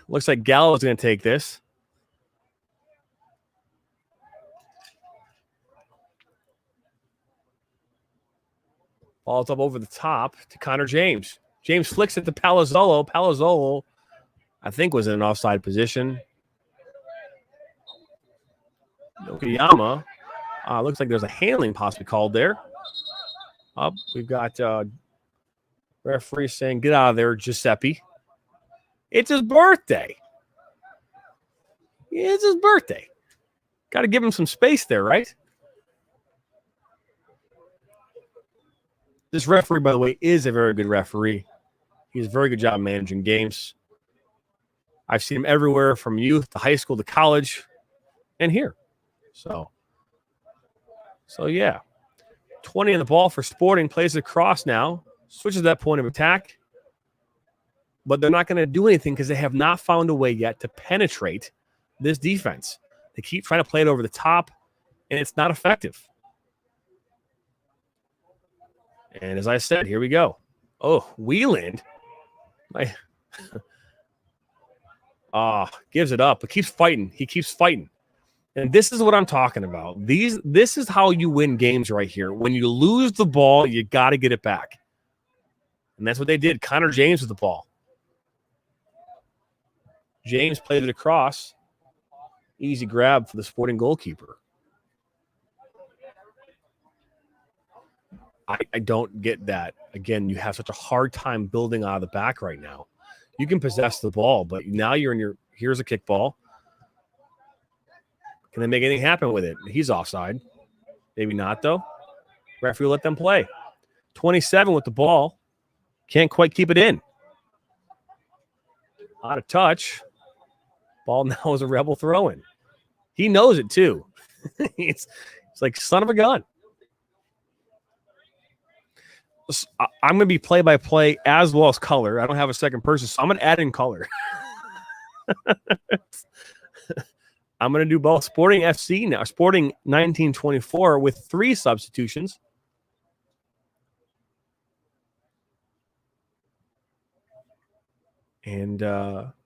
Looks like Gallo's going to take this. Ball's up over the top to Connor James. James flicks it to Palazzolo. Palazzolo, I think, was in an offside position. Okayama. Looks like there's a handling possibly called there. We've got referee saying, get out of there, Giuseppe. It's his birthday. It's his birthday. Got to give him some space there, right? This referee, by the way, is a very good referee. He does a very good job managing games. I've seen him everywhere from youth to high school to college and here. So yeah. 20 on the ball for Sporting. Plays it across now. Switches that point of attack. but they're not going to do anything because they have not found a way yet to penetrate this defense. They keep trying to play it over the top, and it's not effective. And as I said, here we go. Oh, Wieland. Gives it up, but keeps fighting. He keeps fighting. And this is what I'm talking about. This is how you win games right here. When you lose the ball, you got to get it back. And that's what they did. Connor James with the ball. James played it across. Easy grab for the Sporting goalkeeper. I don't get that. Again, you have such a hard time building out of the back right now. You can possess the ball, but now you're in your – here's a kick ball. Can they make anything happen with it? He's offside. Maybe not, though. Referee will let them play. 27 with the ball. Can't quite keep it in. Out of touch. Ball now is a Rebel throw-in. He knows it, too. It's like son of a gun. I'm going to be play-by-play as well as color. I don't have a second person, so I'm going to add in color. I'm going to do both. Sporting FC now. Sporting 1924 with 3 substitutions. And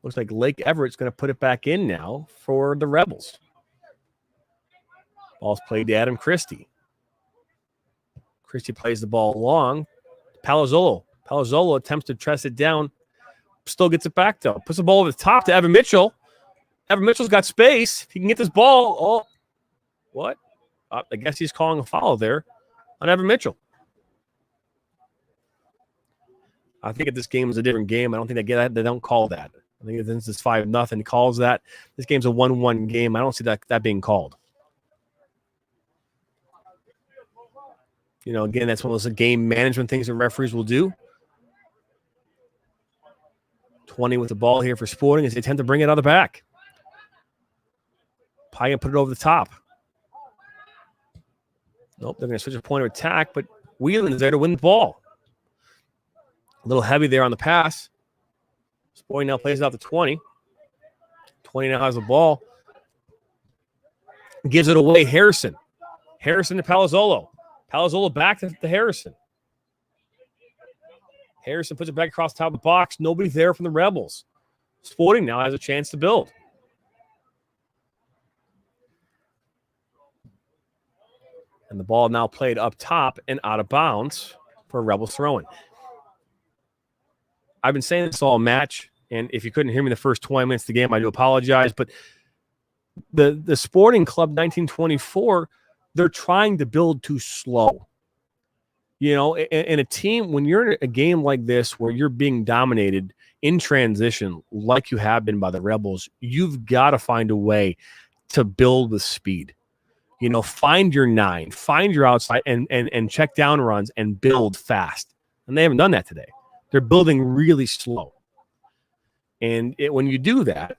looks like Lake Everett's going to put it back in now for the Rebels. Ball's played to Adam Christie. Christie plays the ball long. Palazzolo. Palazzolo attempts to press it down. Still gets it back, though. Puts the ball over the top to Evan Mitchell. Evan Mitchell's got space. He can get this ball. Oh, what? I guess he's calling a foul there on Evan Mitchell. I think if this game is a different game, I don't think they get that. They don't call that. I think this is 5-0. He calls that. This game's a 1-1 game. I don't see that being called. You know, again, that's one of those game management things that referees will do. 20 with the ball here for Sporting as they attempt to bring it out of the back. Paya put it over the top. Nope, they're going to switch a point of attack, but Whelan is there to win the ball. A little heavy there on the pass. Sporting now plays it out to 20. 20 now has the ball. Gives it away, Harrison. Harrison to Palazzolo. Palazzolo back to Harrison. Harrison puts it back across the top of the box. Nobody there from the Rebels. Sporting now has a chance to build. And the ball now played up top and out of bounds for a Rebels throw-in. I've been saying this all match, and if you couldn't hear me the first 20 minutes of the game, I do apologize. But the Sporting Club 1924, they're trying to build too slow. You know, in a team, when you're in a game like this where you're being dominated in transition like you have been by the Rebels, you've got to find a way to build with speed. You know, find your 9, find your outside, and check down runs and build fast. And they haven't done that today. They're building really slow. And when you do that,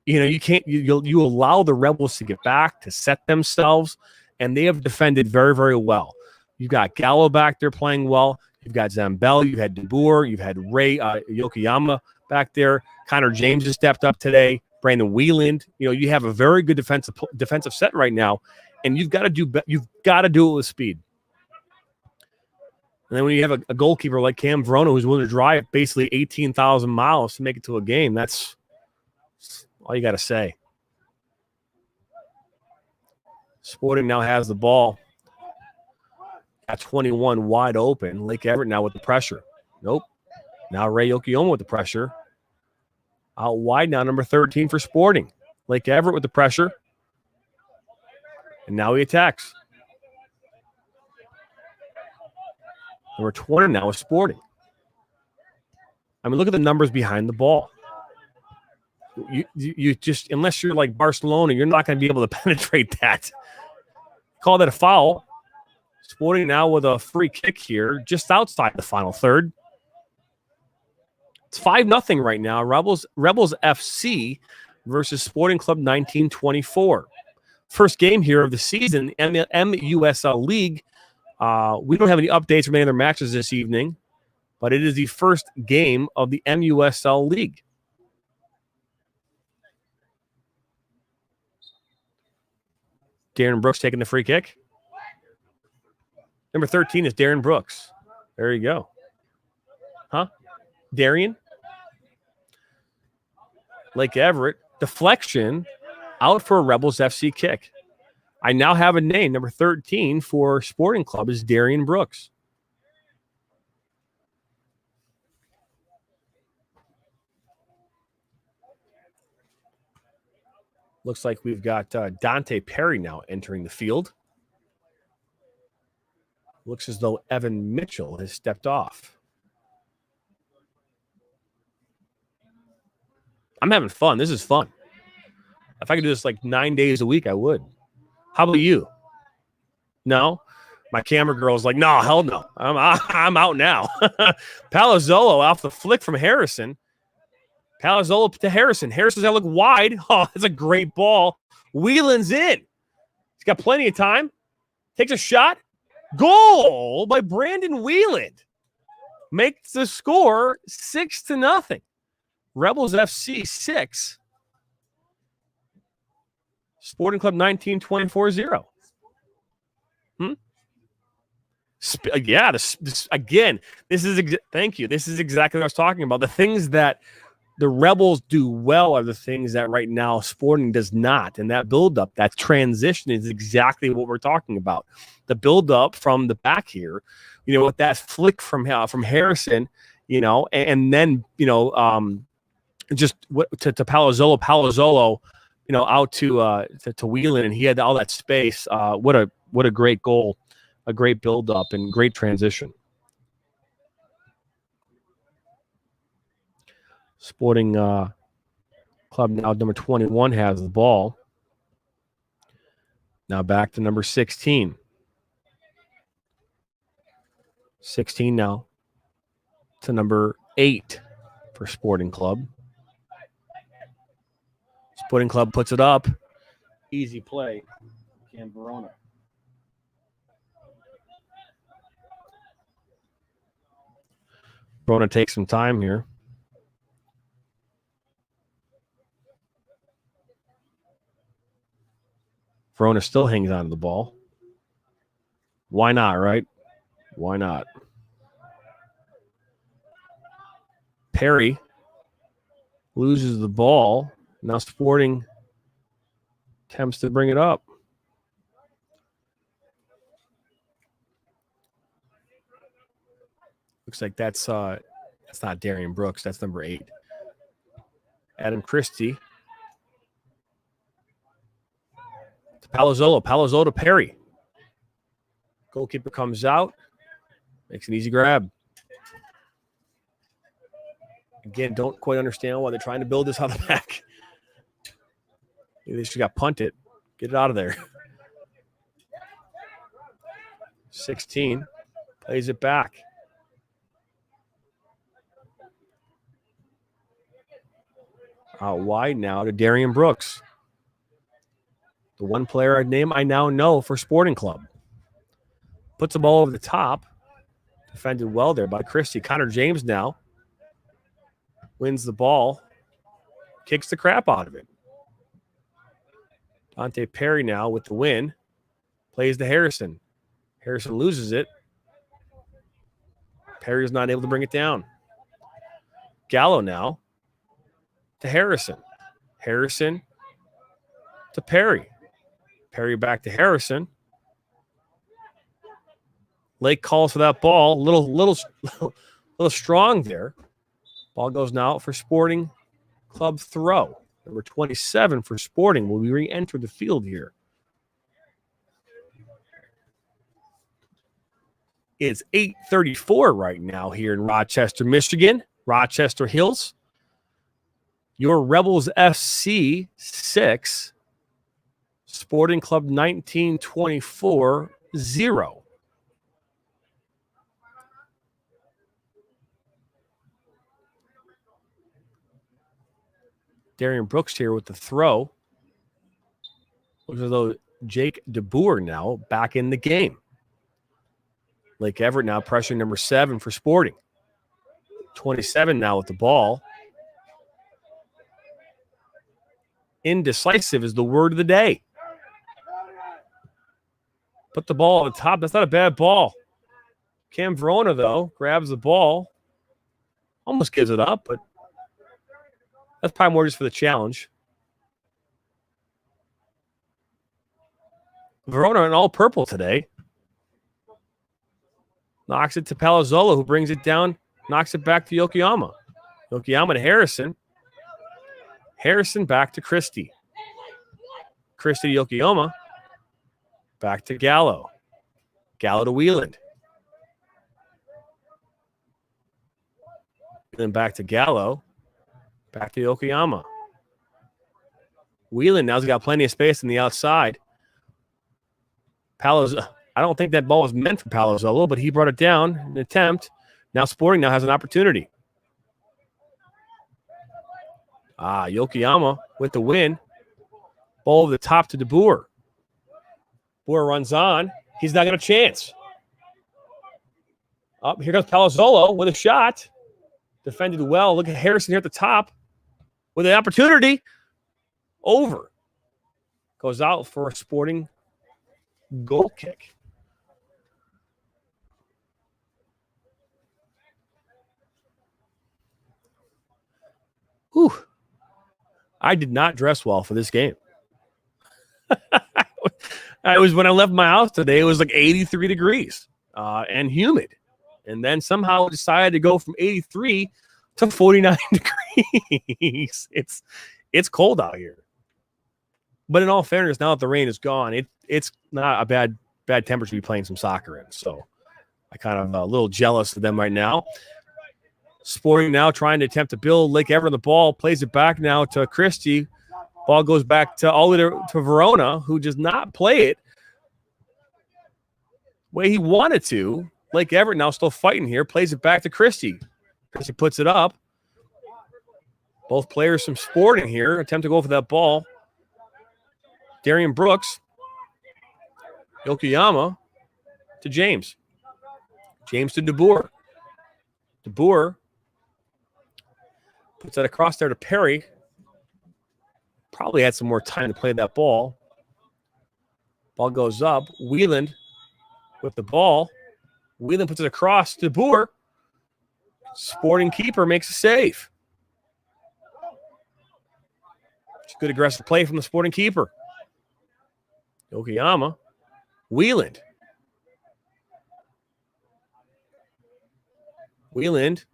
you know, you allow the Rebels to get back, to set themselves, and they have defended very, very well. You've got Gallo back there playing well. You've got Zambell. You've had DeBoer. You've had Ray Yokoyama back there. Connor James has stepped up today. Brandon Wieland. You know, you have a very good defensive set right now, and you've got to do it with speed. And then when you have a goalkeeper like Cam Verona who's willing to drive basically 18,000 miles to make it to a game, that's all you got to say. Sporting now has the ball at 21 wide open. Lake Everett now with the pressure. Nope. Now Ray Yokoyama with the pressure. Out wide now, number 13 for Sporting. Lake Everett with the pressure. And now he attacks. Number 20 now is Sporting. I mean, look at the numbers behind the ball. You just, unless you're like Barcelona, you're not going to be able to penetrate that. Call that a foul. Sporting now with a free kick here, just outside the final third. It's 5-0 right now. Rebels FC versus Sporting Club 1924. First game here of the season, MUSL League. We don't have any updates from any other matches this evening. but it is the first game of the MUSL League. Darren Brooks taking the free kick. Number 13 is Darren Brooks. There you go. Huh? Darian? Lake Everett. Deflection out for a Rebels FC kick. I now have a name. Number 13 for Sporting Club is Darian Brooks. Looks like we've got Dante Perry now entering the field. Looks as though Evan Mitchell has stepped off. I'm having fun. This is fun. If I could do this like 9 days a week, I would. How about you? No? My camera girl's like, no, hell no. I'm out now. Palazzolo off the flick from Harrison. Palazzolo to Harrison. Harrison's got to look wide. Oh, that's a great ball. Whelan's in. He's got plenty of time. Takes a shot. Goal by Brandon Whelan. Makes the score 6-0. Rebels FC 6. Sporting Club 19, 24-0. Yeah, again, thank you. This is exactly what I was talking about. The things that the Rebels do well are the things that right now Sporting does not. And that build-up, that transition is exactly what we're talking about. The build-up from the back here, with that flick from Harrison, and then, just to Palazzolo. Palazzolo, out to Whelan, and he had all that space. What a great goal, a great build-up, and great transition. Sporting Club now, number 21 has the ball. Now back to number 16. 16 now to number 8 for Sporting Club. Sporting Club puts it up. Easy play. Cam Verona. Verona takes some time here. Verona still hangs on to the ball. Why not, right? Why not? Perry loses the ball. Now Sporting attempts to bring it up. Looks like that's not Darian Brooks. That's number 8. Adam Christie. To Palazzolo. Palazzolo to Perry. Goalkeeper comes out. Makes an easy grab. Again, don't quite understand why they're trying to build this out of the back. Maybe they should got punted. Get it out of there. 16. Plays it back. Out wide now to Darian Brooks. The one player I now know for Sporting Club. Puts the ball over the top. Defended well there by Christie. Connor James now wins the ball. Kicks the crap out of it. Dante Perry now with the win. Plays to Harrison. Harrison loses it. Perry is not able to bring it down. Gallo now to Harrison. Harrison to Perry. Perry back to Harrison. Lake calls for that ball. Little strong there. Ball goes now out for Sporting Club throw. Number 27 for Sporting will re-enter the field here. It's 8:34 right now here in Rochester, Michigan. Rochester Hills. Your Rebels FC 6. Sporting Club 19-24-0. Darian Brooks here with the throw. Looks as though Jake DeBoer now back in the game. Lake Everett now pressuring number 7 for Sporting. 27 now with the ball. Indecisive is the word of the day. Put the ball at the top. That's not a bad ball. Cam Verona, though, grabs the ball. Almost gives it up, but that's probably more just for the challenge. Verona in all purple today. Knocks it to Palazzolo, who brings it down, knocks it back to Yokoyama. Yokoyama to Harrison. Harrison back to Christie. Christie to Yokoyama. Back to Gallo. Gallo to Wieland. Then back to Gallo. Back to Yokoyama. Wieland now's got plenty of space on the outside. Palazzolo. I don't think that ball was meant for Palazzolo, but he brought it down in an attempt. Now Sporting now has an opportunity. Yokoyama with the win. Ball over the top to De Boer. Boer runs on. He's not got a chance. Here comes Palazzolo with a shot. Defended well. Look at Harrison here at the top with an opportunity. Over. Goes out for a Sporting goal kick. Whew. I did not dress well for this game. When I left my house today, it was like 83 degrees and humid. And then somehow decided to go from 83 to 49 degrees. It's cold out here. But in all fairness, now that the rain is gone, it's not a bad temperature to be playing some soccer in. So I kind of a little jealous of them right now. Sporting now trying to attempt to build. Lake Everett on the ball, plays it back now to Christie. Ball goes back to all the way to Verona, who does not play it the way he wanted to. Lake Everett now still fighting here, plays it back to Christie. Christie puts it up. Both players from Sporting here attempt to go for that ball. Darian Brooks. Yokoyama to James. James to De Boer. De Boer puts that across there to Perry. Probably had some more time to play that ball. Ball goes up. Wieland with the ball. Wieland puts it across to De Boer. Sporting keeper makes a save. It's good aggressive play from the Sporting keeper. Yokoyama. Wieland. Wieland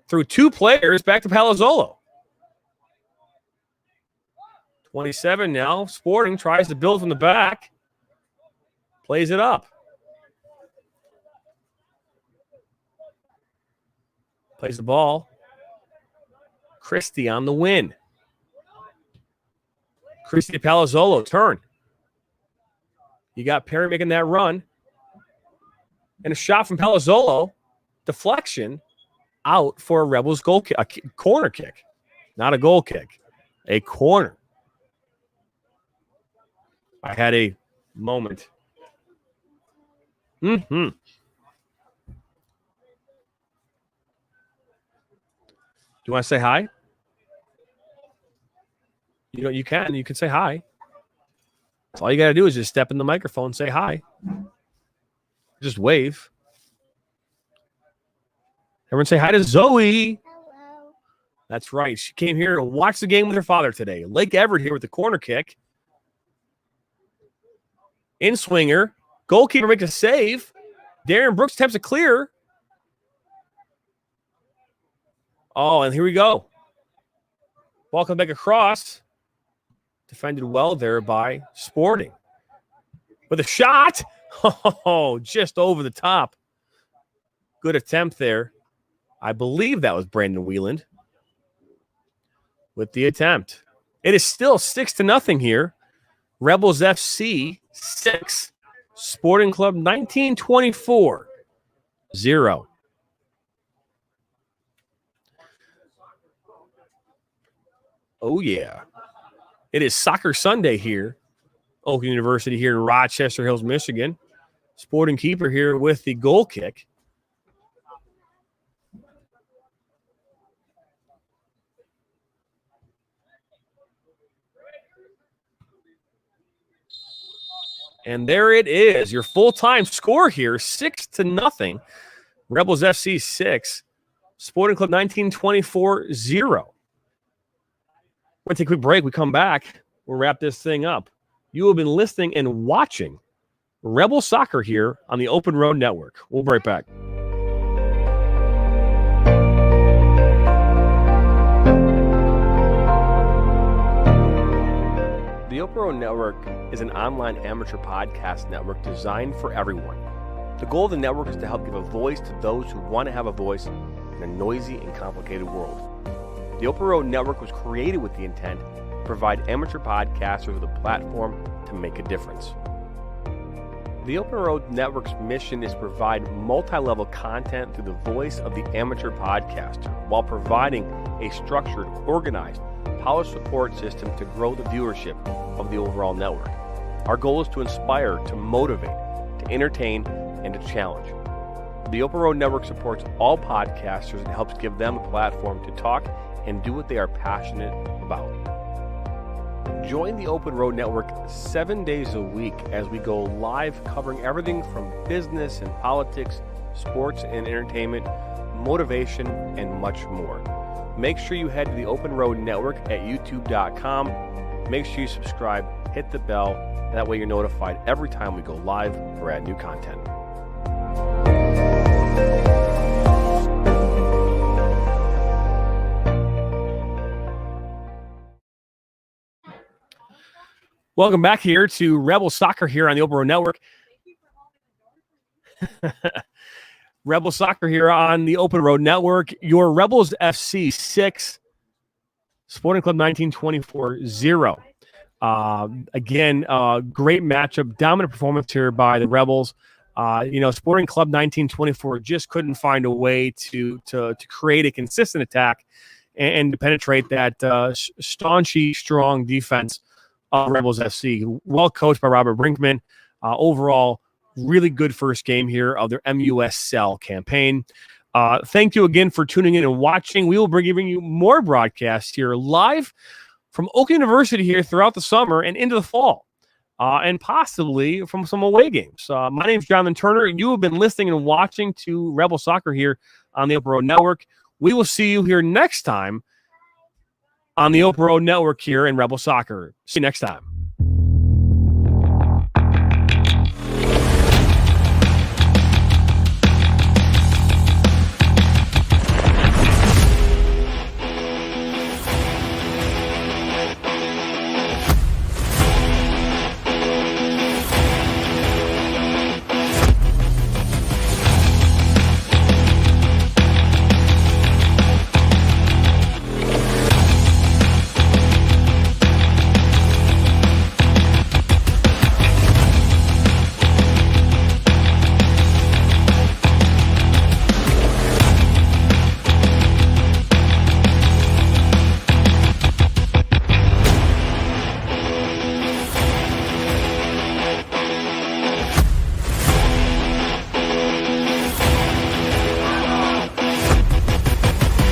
through two players back to Palazzolo. 27 now. Sporting tries to build from the back. Plays it up. Plays the ball. Christie on the win. Christie to Palazzolo. Turn. You got Perry making that run. And a shot from Palazzolo. Deflection. Out for a Rebels goal kick. A corner kick. Not a goal kick. A corner. I had a moment. Do you want to say hi? You can say hi. So all you got to do is just step in the microphone and say hi. Just wave. Everyone say hi to Zoe. Hello. That's right. She came here to watch the game with her father today. Lake Everett here with the corner kick. In swinger. Goalkeeper makes a save. Darren Brooks attempts a clear. Oh, and here we go. Ball comes back across. Defended well there by Sporting. With a shot. Oh, just over the top. Good attempt there. I believe that was Brandon Wieland with the attempt. It is still 6-0 here. Rebels FC 6, Sporting Club 1924 0. Oh, yeah. It is Soccer Sunday here. Oakland University here in Rochester Hills, Michigan. Sporting keeper here with the goal kick. And there it is, your full-time score here, 6-0. Rebels FC 6, Sporting Club 1924 0. We're going to take a quick break. We come back. We'll wrap this thing up. You have been listening and watching Rebel Soccer here on the Open Road Network. We'll be right back. The Open Road Network is an online amateur podcast network designed for everyone. The goal of the network is to help give a voice to those who want to have a voice in a noisy and complicated world. The Open Road Network was created with the intent to provide amateur podcasters with a platform to make a difference. The Open Road Network's mission is to provide multi-level content through the voice of the amateur podcaster while providing a structured, organized, polished support system to grow the viewership of the overall network. Our goal is to inspire, to motivate, to entertain, and to challenge. The Open Road Network supports all podcasters and helps give them a platform to talk and do what they are passionate about. Join the Open Road Network 7 days a week as we go live covering everything from business and politics, sports and entertainment, motivation, and much more. Make sure you head to the Open Road Network at youtube.com. Make sure you subscribe, hit the bell, and that way you're notified every time we go live or add new content. Welcome back here to Rebel Soccer here on the Open Road Network. Rebel Soccer here on the Open Road Network. Your Rebels FC 6, Sporting Club 1924 0. Again, great matchup, dominant performance here by the Rebels. Sporting Club 1924 just couldn't find a way to create a consistent attack and to penetrate that staunchy, strong defense of Rebels FC. Well coached by Robert Brinkman. Overall, really good first game here of their MUSL campaign. Thank you again for tuning in and watching. We will be giving you more broadcasts here live from Oak University here throughout the summer and into the fall, and possibly from some away games. My name is Jonathan Turner, and you have been listening and watching to Rebel Soccer here on the Open Road Network. We will see you here next time on the Open Road Network here in Rebel Soccer. See you next time.